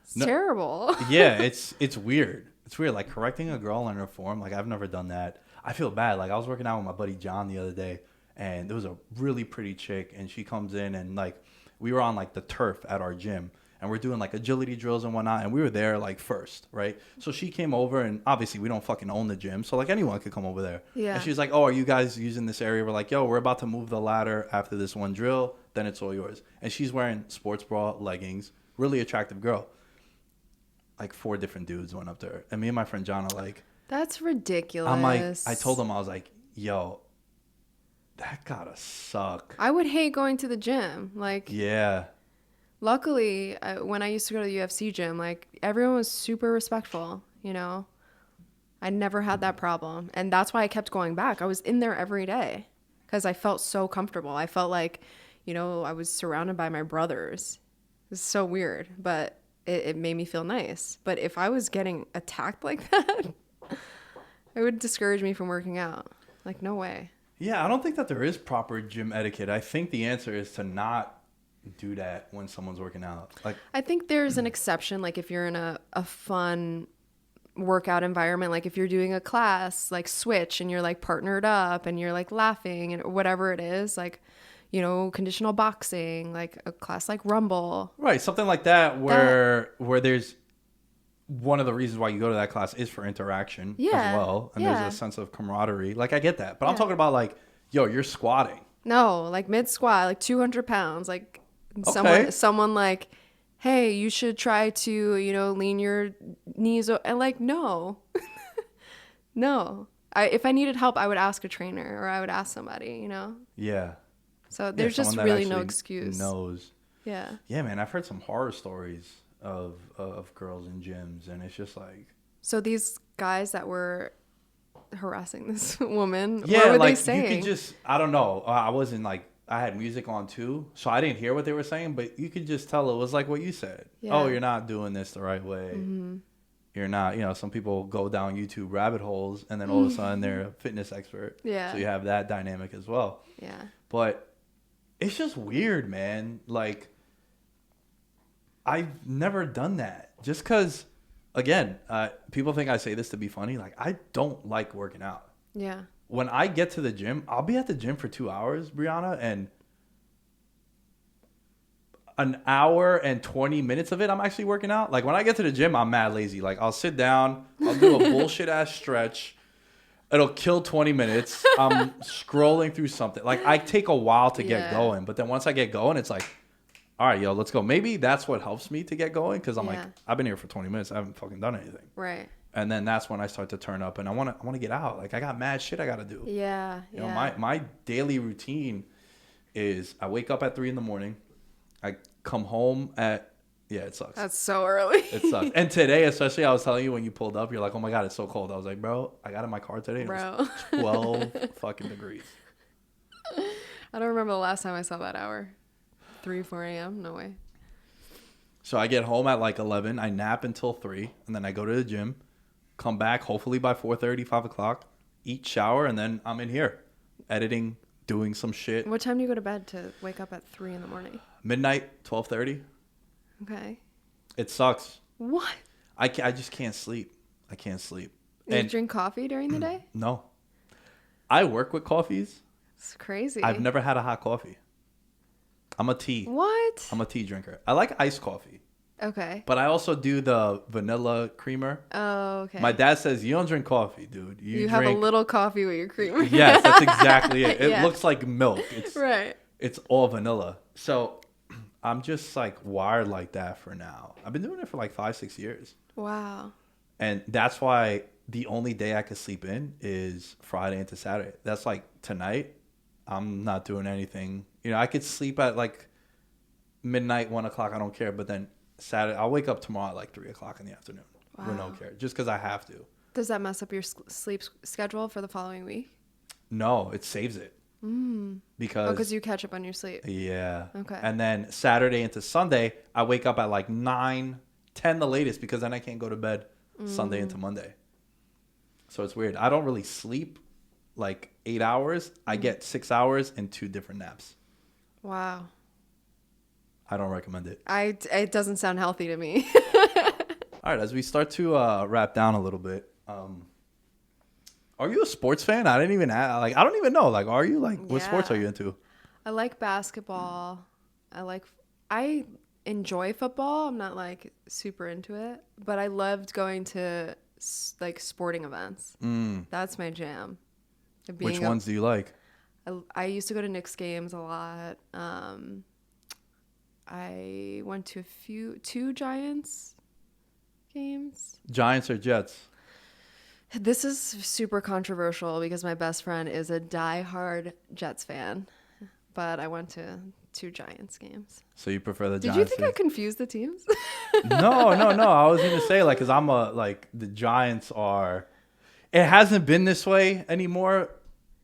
Speaker 2: It's terrible.
Speaker 1: Yeah, it's weird. It's weird, like correcting a girl on her form. Like I've never done that. I feel bad. Like I was working out with my buddy John the other day, and there was a really pretty chick, and she comes in and like we were on like the turf at our gym. And we're doing like agility drills and whatnot. And we were there like first, right? So she came over and obviously we don't fucking own the gym. So like anyone could come over there.
Speaker 2: Yeah.
Speaker 1: And she's like, "Oh, are you guys using this area?" We're like, "Yo, we're about to move the ladder after this one drill. Then it's all yours." And she's wearing sports bra, leggings, really attractive girl. Like 4 different dudes went up to her. And me and my friend John are like,
Speaker 2: that's ridiculous.
Speaker 1: I'm like, I told him, I was like, "Yo, that gotta suck."
Speaker 2: I would hate going to the gym. Like,
Speaker 1: yeah.
Speaker 2: Luckily, when I used to go to the UFC gym, like everyone was super respectful, I never had that problem. And that's why I kept going back. I was in there every day because I felt so comfortable. I felt like, I was surrounded by my brothers. It was so weird, but it made me feel nice. But if I was getting attacked like that, it would discourage me from working out. Like, no way.
Speaker 1: Yeah, I don't think that there is proper gym etiquette. I think the answer is to not do that when someone's working out. Like,
Speaker 2: I think there's an exception, like if you're in a fun workout environment, like if you're doing a class like switch and you're like partnered up and you're like laughing and whatever it is, like, conditional boxing, like a class like Rumble,
Speaker 1: right? Something like that where there's one of the reasons why you go to that class is for interaction as well, and there's a sense of camaraderie. Like I get that, but I'm talking about like, yo, you're squatting.
Speaker 2: No, like mid squat, like 200 pounds, like someone like, hey, you should try to, lean your knees. And like, no, No. If I needed help, I would ask a trainer or I would ask somebody, you know?
Speaker 1: Yeah.
Speaker 2: So there's just really no excuse.
Speaker 1: Knows.
Speaker 2: Yeah.
Speaker 1: Yeah, man. I've heard some horror stories of girls in gyms, and it's just like.
Speaker 2: So these guys that were harassing this woman,
Speaker 1: yeah,
Speaker 2: what were
Speaker 1: like
Speaker 2: they saying?
Speaker 1: you could just, I don't know. I wasn't like, I had music on too, so I didn't hear what they were saying, but you could just tell it was like what you said. Yeah. Oh, you're not doing this the right way. Mm-hmm. You're not, you know, some people go down YouTube rabbit holes and then all of a sudden they're a fitness expert.
Speaker 2: Yeah.
Speaker 1: So you have that dynamic as well.
Speaker 2: Yeah.
Speaker 1: But it's just weird, man. Like, I've never done that. Just because, again, people think I say this to be funny. Like, I don't like working out.
Speaker 2: Yeah.
Speaker 1: When I get to the gym, I'll be at the gym for 2 hours, Briana, and an hour and 20 minutes of it, I'm actually working out. Like, when I get to the gym, I'm mad lazy. Like, I'll sit down, I'll do a bullshit ass stretch. It'll kill 20 minutes. I'm scrolling through something. Like, I take a while to get going, but then once I get going, it's like, all right, yo, let's go. Maybe that's what helps me to get going, because I'm like, I've been here for 20 minutes. I haven't fucking done anything.
Speaker 2: Right.
Speaker 1: And then that's when I start to turn up, and I want to get out. Like, I got mad shit I got to do.
Speaker 2: Yeah.
Speaker 1: You know, my daily routine is I wake up at 3 a.m. I come home at, it sucks.
Speaker 2: That's so early.
Speaker 1: It sucks. And today, especially, I was telling you when you pulled up, you're like, oh my God, it's so cold. I was like, bro, I got in my car today. And it was 12 fucking degrees.
Speaker 2: I don't remember the last time I saw that hour. 3, 4 a.m. No way.
Speaker 1: So I get home at like 11. I nap until 3. And then I go to the gym. Come back hopefully by 4:30, 5 o'clock. Eat, shower, and then I'm in here. Editing, doing some shit.
Speaker 2: What time do you go to bed to wake up at 3 in the morning?
Speaker 1: Midnight, 12:30.
Speaker 2: Okay.
Speaker 1: It sucks.
Speaker 2: What?
Speaker 1: I just can't sleep. I can't sleep.
Speaker 2: You drink coffee during the day?
Speaker 1: No. I work with coffees.
Speaker 2: It's crazy.
Speaker 1: I've never had a hot coffee. I'm a tea.
Speaker 2: What?
Speaker 1: I'm a tea drinker. I like iced coffee.
Speaker 2: Okay.
Speaker 1: But I also do the vanilla creamer.
Speaker 2: Oh, okay.
Speaker 1: My dad says, you don't drink coffee, dude.
Speaker 2: You have a little coffee with your creamer.
Speaker 1: Yes, that's exactly it. It looks like milk. It's
Speaker 2: right.
Speaker 1: It's all vanilla. So I'm just like wired like that for now. I've been doing it for like 5-6 years.
Speaker 2: Wow.
Speaker 1: And that's why the only day I could sleep in is Friday into Saturday. That's like tonight. I'm not doing anything. You know, I could sleep at like midnight, 1 o'clock. I don't care. But then Saturday, I'll wake up tomorrow at like 3 o'clock in the afternoon. Wow. With no care. Just because I have to.
Speaker 2: Does that mess up your sleep schedule for the following week?
Speaker 1: No, it saves it. Because
Speaker 2: you catch up on your sleep.
Speaker 1: Yeah.
Speaker 2: Okay.
Speaker 1: And then Saturday into Sunday, I wake up at like 9, 10 the latest, because then I can't go to bed Sunday into Monday. So it's weird. I don't really sleep like 8 hours. I get 6 hours and 2 different naps.
Speaker 2: Wow.
Speaker 1: I don't recommend it.
Speaker 2: It doesn't sound healthy to me.
Speaker 1: All right, as we start to wrap down a little bit, are you a sports fan? I didn't even ask, like, I don't even know. Like, are you like, what sports are you into?
Speaker 2: I like basketball. I enjoy football. I'm not like super into it, but I loved going to like sporting events. That's my jam.
Speaker 1: Which ones do you like?
Speaker 2: I used to go to Knicks games a lot. I went to 2 Giants games.
Speaker 1: Giants or Jets?
Speaker 2: This is super controversial because my best friend is a diehard Jets fan, but I went to 2 Giants games.
Speaker 1: So you prefer the
Speaker 2: Did
Speaker 1: Giants?
Speaker 2: Did you think I confused the teams?
Speaker 1: No. I was going to say, like, because the Giants are, it hasn't been this way anymore,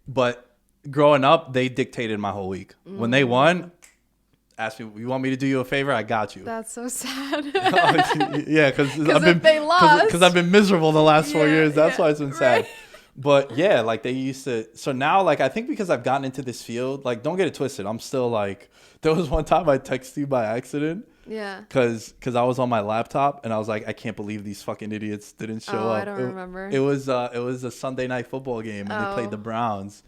Speaker 1: but growing up, they dictated my whole week. When they won, asked me, you want me to do you a favor? I got you.
Speaker 2: That's so sad.
Speaker 1: Yeah, because
Speaker 2: they lost.
Speaker 1: Because I've been miserable the last 4 years. That's why it's been sad. But yeah, like they used to. So now, like, I think because I've gotten into this field, like, don't get it twisted. I'm still like, there was one time I texted you by accident.
Speaker 2: Yeah.
Speaker 1: Because I was on my laptop and I was like, I can't believe these fucking idiots didn't show up.
Speaker 2: I don't remember.
Speaker 1: It was a Sunday night football game and they played the Browns.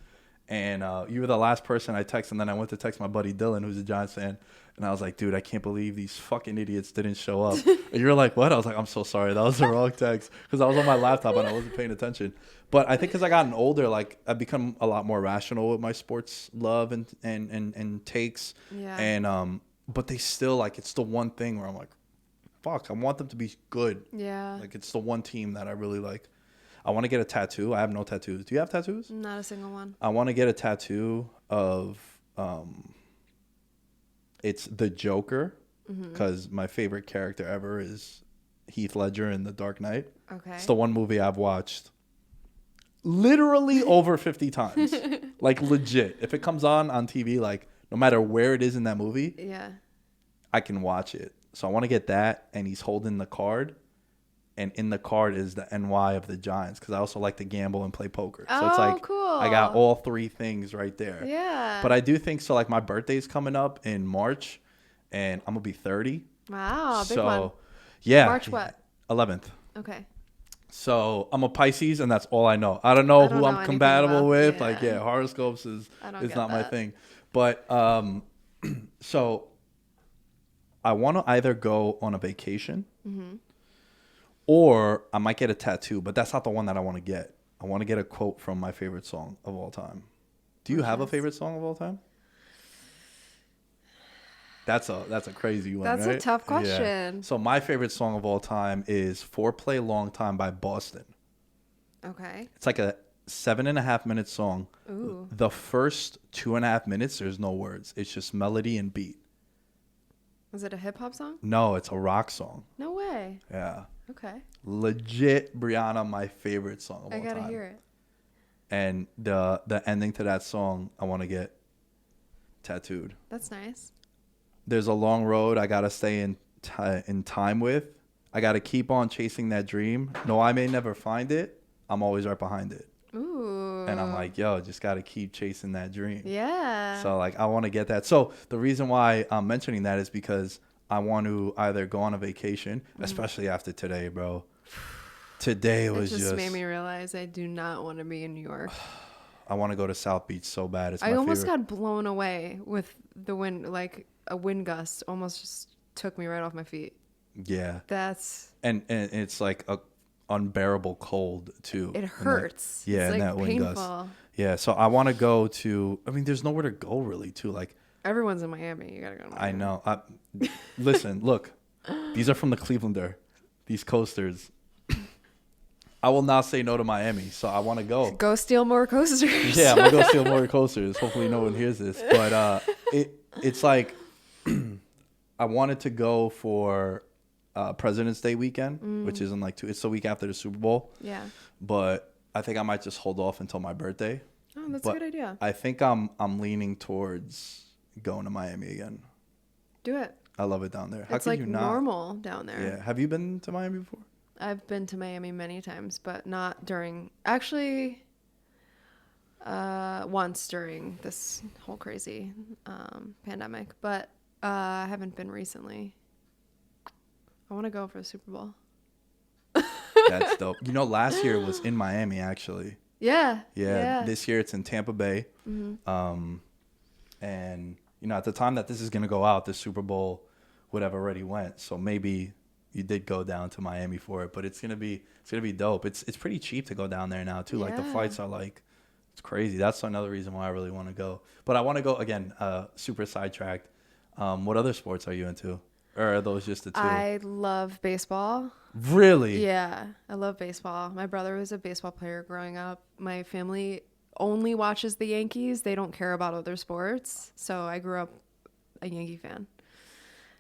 Speaker 1: And you were the last person I texted, and then I went to text my buddy Dylan, who's a Giants fan, and I was like, dude, I can't believe these fucking idiots didn't show up. And you were like, what? I was like, I'm so sorry. That was the wrong text, because I was on my laptop and I wasn't paying attention. But I think because I gotten older, like, I've become a lot more rational with my sports love and takes.
Speaker 2: Yeah.
Speaker 1: And but they still, like, it's the one thing where I'm like, fuck, I want them to be good.
Speaker 2: Yeah.
Speaker 1: Like, it's the one team that I really like. I want to get a tattoo. I have no tattoos. Do you have tattoos?
Speaker 2: Not a single one.
Speaker 1: I want to get a tattoo of it's the Joker, because my favorite character ever is Heath Ledger in The Dark Knight.
Speaker 2: Okay.
Speaker 1: It's the one movie I've watched literally over 50 times. Like legit. If it comes on TV, like no matter where it is in that movie,
Speaker 2: yeah,
Speaker 1: I can watch it. So I want to get that, and he's holding the card, and in the card is the NY of the Giants, because I also like to gamble and play poker. So it's like
Speaker 2: cool.
Speaker 1: I got all three things right there.
Speaker 2: Yeah.
Speaker 1: But I do think so. Like my birthday's coming up in March, and I'm gonna be 30.
Speaker 2: Wow, big
Speaker 1: so,
Speaker 2: one.
Speaker 1: Yeah.
Speaker 2: March what?
Speaker 1: 11th.
Speaker 2: Okay.
Speaker 1: So I'm a Pisces, and that's all I know. I don't know who I'm compatible with.
Speaker 2: Yeah.
Speaker 1: Like, yeah, horoscopes is not my thing. But so I want to either go on a vacation, or I might get a tattoo. But that's not the one that I want to get. I want to get a quote from my favorite song of all time. Do you have a favorite song of all time? That's a crazy one.
Speaker 2: That's
Speaker 1: right?
Speaker 2: a tough question.
Speaker 1: Yeah. So my favorite song of all time is "Foreplay Long Time" by Boston.
Speaker 2: Okay.
Speaker 1: It's like a 7.5-minute song.
Speaker 2: Ooh.
Speaker 1: The first 2.5 minutes, there's no words. It's just melody and beat.
Speaker 2: Was it a hip hop song?
Speaker 1: No, it's a rock song.
Speaker 2: No way.
Speaker 1: Yeah.
Speaker 2: Okay.
Speaker 1: Legit, Briana, my favorite song of all time.
Speaker 2: I gotta hear it.
Speaker 1: And the ending to that song, I want to get tattooed.
Speaker 2: That's nice.
Speaker 1: There's a long road I gotta stay in time with. I gotta keep on chasing that dream. No, I may never find it. I'm always right behind it.
Speaker 2: Ooh.
Speaker 1: And I'm like, yo, just gotta keep chasing that dream.
Speaker 2: Yeah.
Speaker 1: So like, I want to get that. So the reason why I'm mentioning that is because I want to either go on a vacation, especially after today, bro. Today was just
Speaker 2: made me realize I do not want to be in New York.
Speaker 1: I want to go to South Beach so bad. It's my
Speaker 2: I almost
Speaker 1: favorite.
Speaker 2: got blown away with the wind, like a wind gust almost just took me right off my feet.
Speaker 1: Yeah.
Speaker 2: That's
Speaker 1: and it's like a unbearable cold too.
Speaker 2: It hurts.
Speaker 1: Yeah,
Speaker 2: it's
Speaker 1: and
Speaker 2: like
Speaker 1: that wind
Speaker 2: painful.
Speaker 1: gust. Yeah, so I want to go to. I mean, there's nowhere to go really. Too like
Speaker 2: everyone's in Miami. You gotta go to Miami.
Speaker 1: I know. Listen, look, these are from the Clevelander, these coasters. I will not say no to Miami, so I want to go.
Speaker 2: Go steal more coasters.
Speaker 1: Yeah, I'm gonna go steal more coasters. Hopefully, no one hears this, but it's like I wanted to go for President's Day weekend, which is in like it's the week after the Super Bowl.
Speaker 2: Yeah.
Speaker 1: But I think I might just hold off until my birthday.
Speaker 2: Oh, that's a good idea.
Speaker 1: I think I'm leaning towards going to Miami again.
Speaker 2: Do it.
Speaker 1: I love it down there. How
Speaker 2: it's
Speaker 1: could
Speaker 2: like
Speaker 1: you not?
Speaker 2: normal down there.
Speaker 1: Yeah. Have you been to Miami before?
Speaker 2: I've been to Miami many times, but not during. Actually, once during this whole crazy pandemic, but I haven't been recently. I want to go for the Super Bowl.
Speaker 1: That's dope. You know, last year it was in Miami, actually.
Speaker 2: Yeah.
Speaker 1: Yeah. This year it's in Tampa Bay.
Speaker 2: Mm-hmm.
Speaker 1: And, you know, at the time that this is going to go out, the Super Bowl would have already went. So maybe you did go down to Miami for it, but it's going to be dope. It's pretty cheap to go down there now, too.
Speaker 2: Yeah.
Speaker 1: Like, the flights are like, it's crazy. That's another reason why I really want to go. But I want to go, again, super sidetracked. What other sports are you into? Or are those just the two?
Speaker 2: I love baseball.
Speaker 1: Really?
Speaker 2: Yeah, I love baseball. My brother was a baseball player growing up. My family only watches the Yankees. They don't care about other sports. So I grew up a Yankee fan.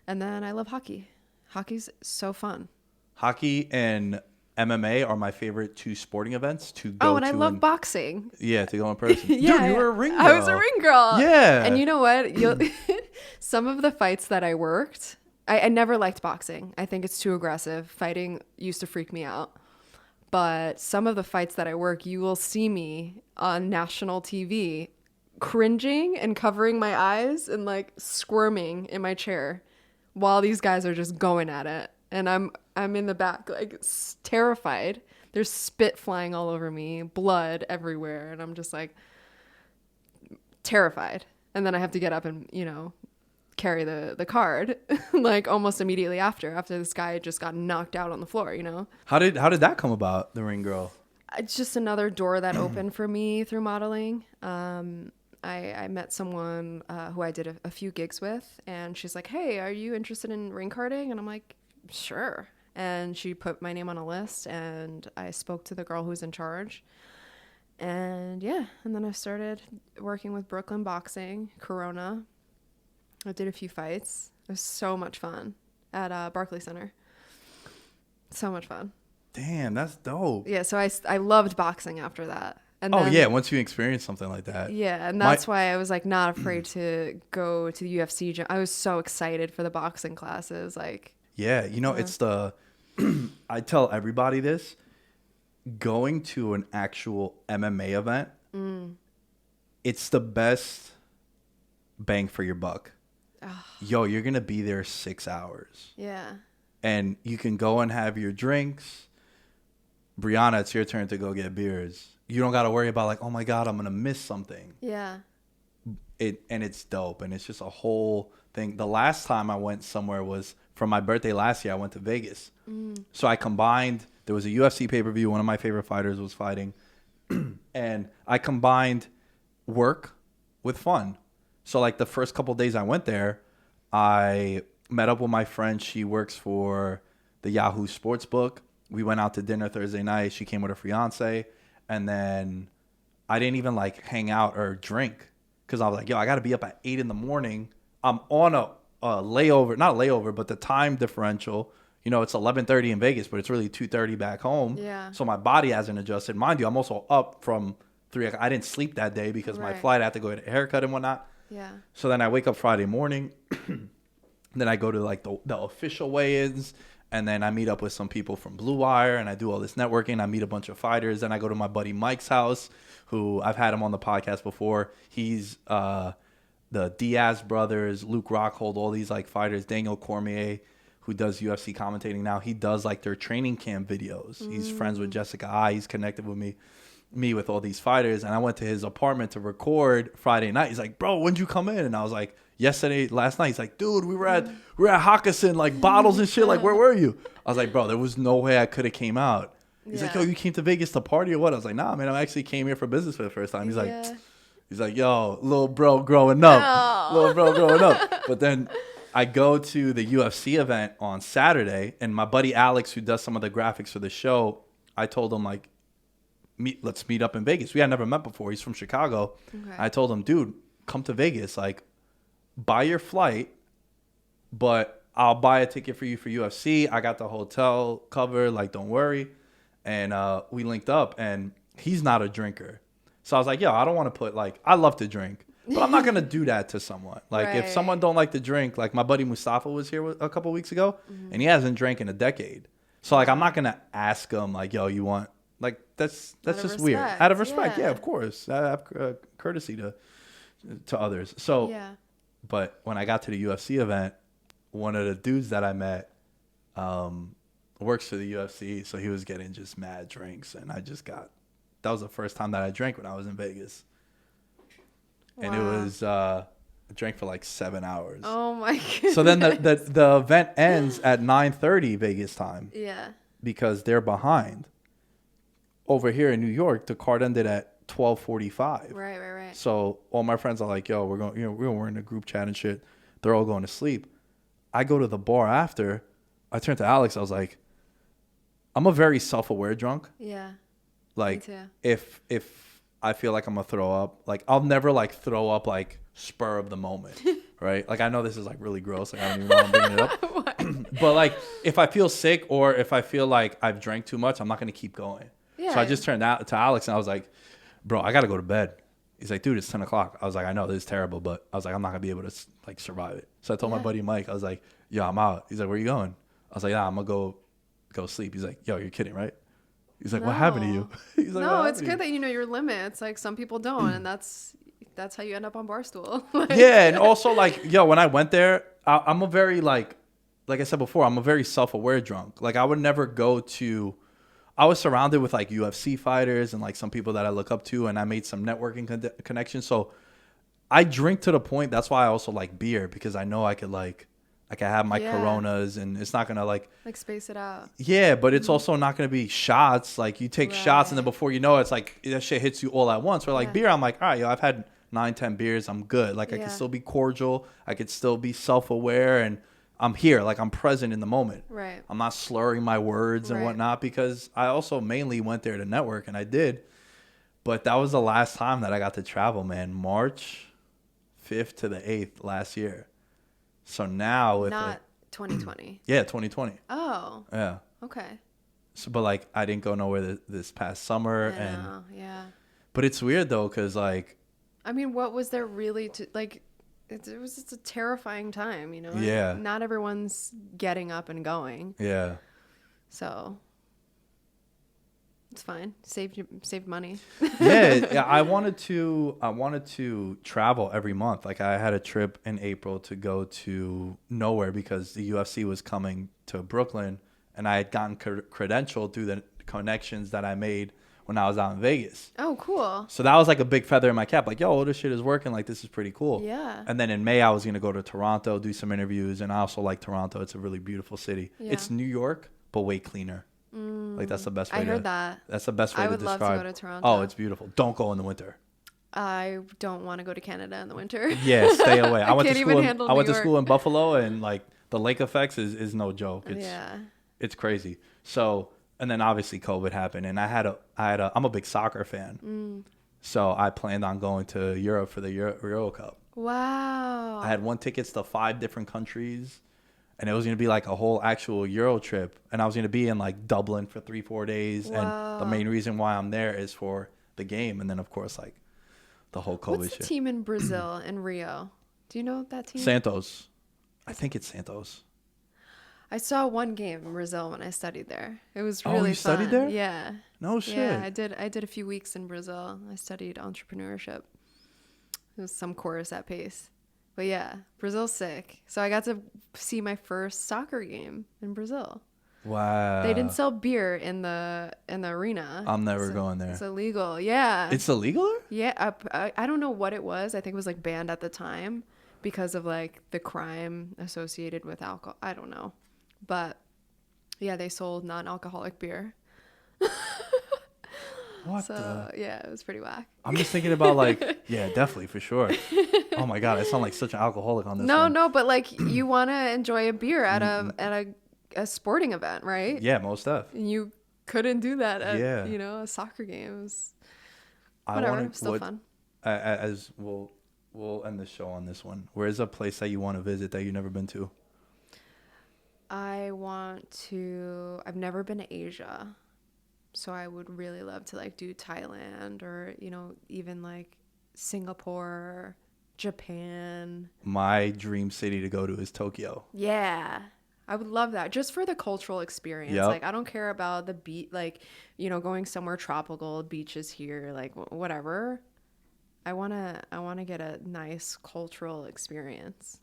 Speaker 2: And then I love hockey. Hockey's so fun.
Speaker 1: Hockey and MMA are my favorite two sporting events to go to.
Speaker 2: Oh, and I love boxing.
Speaker 1: Yeah, to go in person.
Speaker 2: Yeah,
Speaker 1: Dude, you were a ring girl.
Speaker 2: I was a ring girl.
Speaker 1: Yeah.
Speaker 2: And you know what? Some of the fights that I worked, I never liked boxing. I think it's too aggressive. Fighting used to freak me out. But some of the fights that I work, you will see me on national TV cringing and covering my eyes and like squirming in my chair while these guys are just going at it. And I'm in the back like terrified. There's spit flying all over me, blood everywhere, and I'm just like terrified. And then I have to get up and, you know, carry the card like almost immediately after this guy just got knocked out on the floor, you know.
Speaker 1: How did that come about, the ring girl?
Speaker 2: It's just another door that opened for me through modeling. I met someone who I did a few gigs with, and she's like, hey, are you interested in ring carding? And I'm like, sure. and she put my name on a list, and I spoke to the girl who's in charge. And yeah, and then I started working with Brooklyn Boxing, Corona. I did a few fights. It was so much fun at Barclays Center. So much fun.
Speaker 1: Damn, that's dope.
Speaker 2: Yeah, so I loved boxing after that. And
Speaker 1: oh
Speaker 2: then,
Speaker 1: yeah, once you experience something like that.
Speaker 2: Yeah, and that's why I was like not afraid to go to the UFC gym. I was so excited for the boxing classes. Like,
Speaker 1: yeah, it's the I tell everybody this, going to an actual MMA event, it's the best bang for your buck. Yo, you're gonna be there 6 hours.
Speaker 2: Yeah.
Speaker 1: And you can go and have your drinks. Briana, it's your turn to go get beers. You don't got to worry about like, oh my God, I'm going to miss something.
Speaker 2: Yeah.
Speaker 1: And it's dope. And it's just a whole thing. The last time I went somewhere was for my birthday last year. I went to Vegas. So I combined, there was a UFC pay-per-view. One of my favorite fighters was fighting. And I combined work with fun. So like the first couple of days I went there, I met up with my friend. She works for the Yahoo Sportsbook. We went out to dinner Thursday night. She came with her fiance. And then I didn't even like hang out or drink because I was like, yo, I got to be up at 8 in the morning. I'm on a layover, not a layover, but the time differential. It's 11:30 in Vegas, but it's really 2:30 back home.
Speaker 2: Yeah. So
Speaker 1: my body hasn't adjusted. Mind you, I'm also up from 3. I didn't sleep that day because my flight, I had to go get a haircut and whatnot.
Speaker 2: Yeah.
Speaker 1: So then I wake up Friday morning. Then I go to like the official weigh-ins, and then I meet up with some people from Blue Wire, and I do all this networking. I meet a bunch of fighters. Then I go to my buddy Mike's house, who I've had him on the podcast before. He's the Diaz brothers, Luke Rockhold, all these like fighters. Daniel Cormier, who does UFC commentating now, he does like their training camp videos. He's friends with Jessica I. He's connected with me with all these fighters. And I went to his apartment to record Friday night. He's like, bro, when'd you come in? And I was like, last night. He's like, dude, we were at Hawkinson, like bottles and shit. Like, where were you? I was like, bro, there was no way I could have came out. He's like, yo, you came to Vegas to party or what? I was like, nah, man, I actually came here for business for the first time. He's like, yo, little bro growing up. Little bro growing up. But then I go to the UFC event on Saturday, and my buddy Alex, who does some of the graphics for the show, I told him, like, let's meet up in Vegas. We had never met before. He's from Chicago. Okay. I told him, dude, come to Vegas. Like, buy your flight, but I'll buy a ticket for you for UFC. I got the hotel covered. Like, don't worry. And we linked up, and he's not a drinker. So I was like, yo, I don't want to put, like, I love to drink, but I'm not going to do that to someone. Like, if someone don't like to drink, like my buddy Mustafa was here a couple weeks ago, and he hasn't drank in a decade. So, like, I'm not going to ask him, like, yo, you want, like, that's just weird. Out of respect, yeah, of course. I have courtesy to others. So, but when I got to the UFC event, one of the dudes that I met works for the UFC, so he was getting just mad drinks, and that was the first time that I drank when I was in Vegas. Wow. And it was I drank for like 7 hours.
Speaker 2: Oh my goodness.
Speaker 1: So then the event ends at 9:30 Vegas time.
Speaker 2: Yeah.
Speaker 1: Because they're behind. Over here in New York, the card ended at 12:45.
Speaker 2: Right.
Speaker 1: So all my friends are like, "Yo, we're in a group chat and shit." They're all going to sleep. I go to the bar after. I turned to Alex. I was like, "I'm a very self-aware drunk."
Speaker 2: Yeah.
Speaker 1: Like, if I feel like I'm gonna throw up, like I'll never like throw up like spur of the moment, right? Like I know this is like really gross. Like I don't even know I'm bringing it up. But like if I feel sick or if I feel like I've drank too much, I'm not gonna keep going. Yeah. So I just turned out to Alex and I was like, bro, I gotta go to bed. He's like, dude, it's 10 o'clock. I was like, I know this is terrible, but I was like, I'm not gonna be able to like survive it. So I told my buddy Mike, I was like, yo, I'm out. He's like, where you going? I was like, yeah, I'm gonna go sleep. He's like, yo, you're kidding, right? He's like, what happened to you? He's like,
Speaker 2: no, it's good that you know your limits. Like some people don't, and that's how you end up on Barstool.
Speaker 1: Yeah, and also like, yo, when I went there, I'm a very like I said before, I'm a very self-aware drunk. Like I would never go to. I was surrounded with like UFC fighters and like some people that I look up to, and I made some networking connections. So I drink to the point. That's why I also like beer, because I know I could I can have my Coronas, and it's not gonna like
Speaker 2: space it out.
Speaker 1: Yeah, but it's also not gonna be shots. Like you take shots, and then before you know it, it's like that shit hits you all at once. Or like beer, I'm like, all right, yo, I've had 9-10 beers, I'm good. Like I can still be cordial, I could still be self-aware, and I'm here, like I'm present in the moment.
Speaker 2: Right.
Speaker 1: I'm not slurring my words and whatnot, because I also mainly went there to network, and I did. But that was the last time that I got to travel, man. March 5th to the 8th last year. So now with
Speaker 2: not 2020.
Speaker 1: Yeah, 2020.
Speaker 2: Oh.
Speaker 1: Yeah.
Speaker 2: Okay.
Speaker 1: So, but like I didn't go nowhere this past summer,
Speaker 2: Yeah.
Speaker 1: But it's weird though, because like,
Speaker 2: I mean, what was there really to like? It was just a terrifying time, you know.
Speaker 1: Yeah.
Speaker 2: Not everyone's getting up and going.
Speaker 1: Yeah.
Speaker 2: So it's fine. Saved money.
Speaker 1: Yeah. I wanted to travel every month. Like I had a trip in April to go to nowhere because the UFC was coming to Brooklyn, and I had gotten credentialed through the connections that I made when I was out in Vegas.
Speaker 2: Oh, cool.
Speaker 1: So that was like a big feather in my cap. Like, yo, all this shit is working. Like, this is pretty cool.
Speaker 2: Yeah.
Speaker 1: And then in May, I was going to go to Toronto, do some interviews. And I also like Toronto. It's a really beautiful city. Yeah. It's New York, but way cleaner. Like, that's the best way
Speaker 2: I heard that.
Speaker 1: That's the best way to describe.
Speaker 2: I would love to go to Toronto.
Speaker 1: Oh, it's beautiful. Don't go in the winter.
Speaker 2: I don't want to go to Canada in the winter.
Speaker 1: Yeah, stay away. I went
Speaker 2: to
Speaker 1: school in Buffalo, and like the lake effects is no joke. It's crazy. So, and then obviously COVID happened, and I'm a big soccer fan. So I planned on going to Europe for the Euro Cup.
Speaker 2: Wow.
Speaker 1: I had won tickets to 5 different countries, and it was going to be like a whole actual Euro trip. And I was going to be in like Dublin for 3-4 days. Wow. And the main reason why I'm there is for the game. And then of course, like the whole COVID
Speaker 2: What's the
Speaker 1: shit.
Speaker 2: team in Brazil and Rio? Do you know that team?
Speaker 1: Santos. I think it's Santos.
Speaker 2: I saw one game in Brazil when I studied there. It was really
Speaker 1: fun.
Speaker 2: Oh,
Speaker 1: you studied there?
Speaker 2: Yeah.
Speaker 1: No shit.
Speaker 2: Yeah, I did a few weeks in Brazil. I studied entrepreneurship. It was some course at Pace. But yeah, Brazil's sick. So I got to see my first soccer game in Brazil.
Speaker 1: Wow.
Speaker 2: They didn't sell beer in the arena.
Speaker 1: I'm never going there.
Speaker 2: It's illegal. Yeah.
Speaker 1: It's illegal there?
Speaker 2: Yeah. I don't know what it was. I think it was like banned at the time because of like the crime associated with alcohol. I don't know. But yeah, they sold non-alcoholic beer. Yeah, it was pretty whack.
Speaker 1: I'm just thinking about like, yeah, definitely for sure. Oh my God, I sound like such an alcoholic on this one.
Speaker 2: No, but like you want to enjoy a beer at a sporting event, right?
Speaker 1: Yeah, most def.
Speaker 2: And you couldn't do that at a soccer game. It was still fun.
Speaker 1: As we'll end the show on this one. Where is a place that you want to visit that you've never been to?
Speaker 2: I've never been to Asia. So I would really love to like do Thailand or, even like Singapore, Japan.
Speaker 1: My dream city to go to is Tokyo.
Speaker 2: Yeah. I would love that just for the cultural experience. Yep. Like I don't care about the beach, like, going somewhere tropical, beaches here, like whatever. I want to get a nice cultural experience.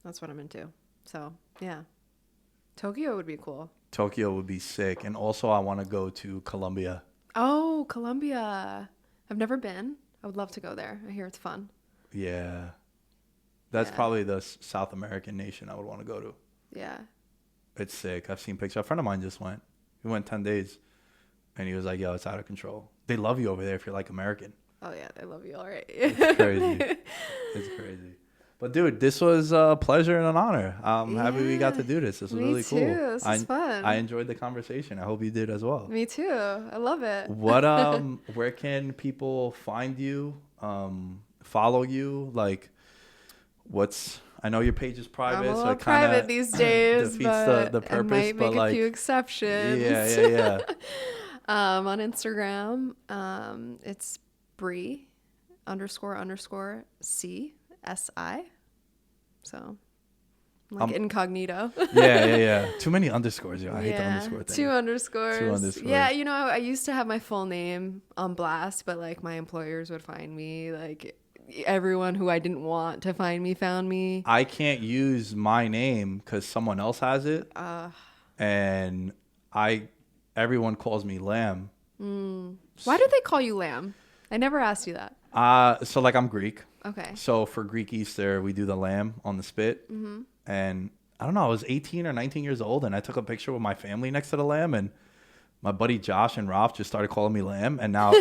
Speaker 2: That's what I'm into. So, yeah. Tokyo would be cool.
Speaker 1: Tokyo would be sick. And also I want to go to Colombia.
Speaker 2: Oh, Colombia. I've never been. I would love to go there. I hear it's fun.
Speaker 1: Yeah. That's probably the South American nation I would want to go to.
Speaker 2: Yeah.
Speaker 1: It's sick. I've seen pictures. A friend of mine just went. He went 10 days. And he was like, yo, it's out of control. They love you over there if you're like American.
Speaker 2: Oh, yeah. They love you. All right.
Speaker 1: It's crazy. It's crazy. But dude, this was a pleasure and an honor. I'm happy we got to do this. This was really cool.
Speaker 2: Me too. This was fun.
Speaker 1: I enjoyed the conversation. I hope you did as well.
Speaker 2: Me too. I love it.
Speaker 1: Where can people find you? Follow you? Like, I know your page is private.
Speaker 2: I'm a little private these days,
Speaker 1: defeats
Speaker 2: but
Speaker 1: the purpose.
Speaker 2: I might make a few exceptions.
Speaker 1: Yeah.
Speaker 2: On Instagram, it's Brie _ CSI. So, incognito.
Speaker 1: Yeah. Too many underscores. I hate the underscore thing.
Speaker 2: 2 underscores. Yeah, I used to have my full name on blast, but like my employers would find me. Like everyone who I didn't want to find me found me.
Speaker 1: I can't use my name because someone else has it. And everyone calls me Lamb.
Speaker 2: Why do they call you Lamb? I never asked you that.
Speaker 1: So like I'm Greek.
Speaker 2: Okay.
Speaker 1: So for Greek Easter, we do the lamb on the spit. Mm-hmm. And I don't know, I was 18 or 19 years old, and I took a picture with my family next to the lamb, and my buddy Josh and Ralph just started calling me Lamb, and now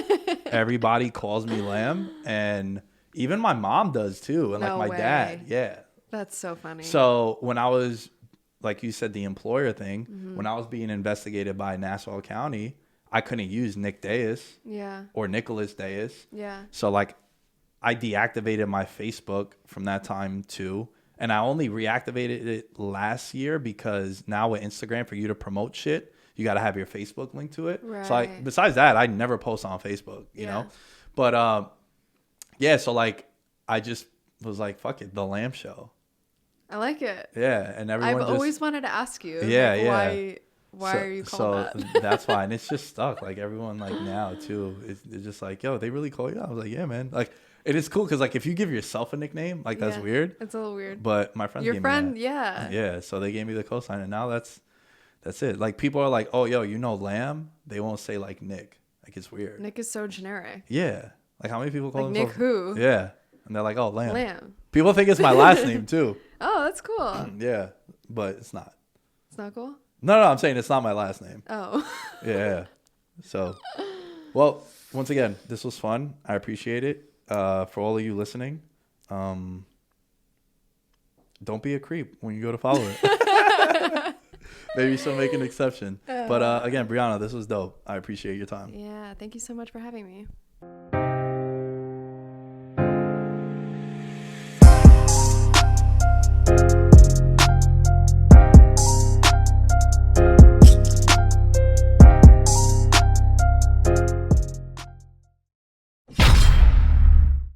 Speaker 1: everybody calls me Lamb, and even my mom does too, and like my dad. Yeah.
Speaker 2: That's so funny.
Speaker 1: So when I was, like you said, the employer thing, when I was being investigated by Nassau County, I couldn't use Nick Deus or Nicholas Deus.
Speaker 2: Yeah.
Speaker 1: So like I deactivated my Facebook from that time too. And I only reactivated it last year because now with Instagram, for you to promote shit, you got to have your Facebook link to it.
Speaker 2: Right.
Speaker 1: So besides that, I never post on Facebook, you know? But yeah, so like I just was like, fuck it, The Lamb Show.
Speaker 2: I like it.
Speaker 1: Yeah, and everyone
Speaker 2: I've always wanted to ask you.
Speaker 1: Yeah,
Speaker 2: like,
Speaker 1: yeah.
Speaker 2: Why are you called that?
Speaker 1: So that's why, and it's just stuck. Like everyone, like now too, it's just like, yo, they really call you? I was like, yeah, man. Like it is cool because like if you give yourself a nickname, like that's weird.
Speaker 2: It's a little weird.
Speaker 1: But my friends,
Speaker 2: your
Speaker 1: gave
Speaker 2: friend,
Speaker 1: me that. Yeah. So they gave me the cosign, and now that's it. Like people are like, oh, yo, you know, Lamb. They won't say like Nick. Like it's weird.
Speaker 2: Nick is so generic.
Speaker 1: Yeah. Like how many people call
Speaker 2: like
Speaker 1: themselves
Speaker 2: Nick who?
Speaker 1: Yeah. And they're like, oh, Lamb.
Speaker 2: Lamb.
Speaker 1: People think it's my last name too.
Speaker 2: Oh, that's cool.
Speaker 1: Yeah, but it's not.
Speaker 2: It's not cool?
Speaker 1: No, I'm saying it's not my last name.
Speaker 2: Oh.
Speaker 1: Yeah. So, well, once again, this was fun. I appreciate it. For all of you listening, don't be a creep when you go to follow it. Maybe she'll make an exception. But again, Briana, this was dope. I appreciate your time.
Speaker 2: Yeah, thank you so much for having me.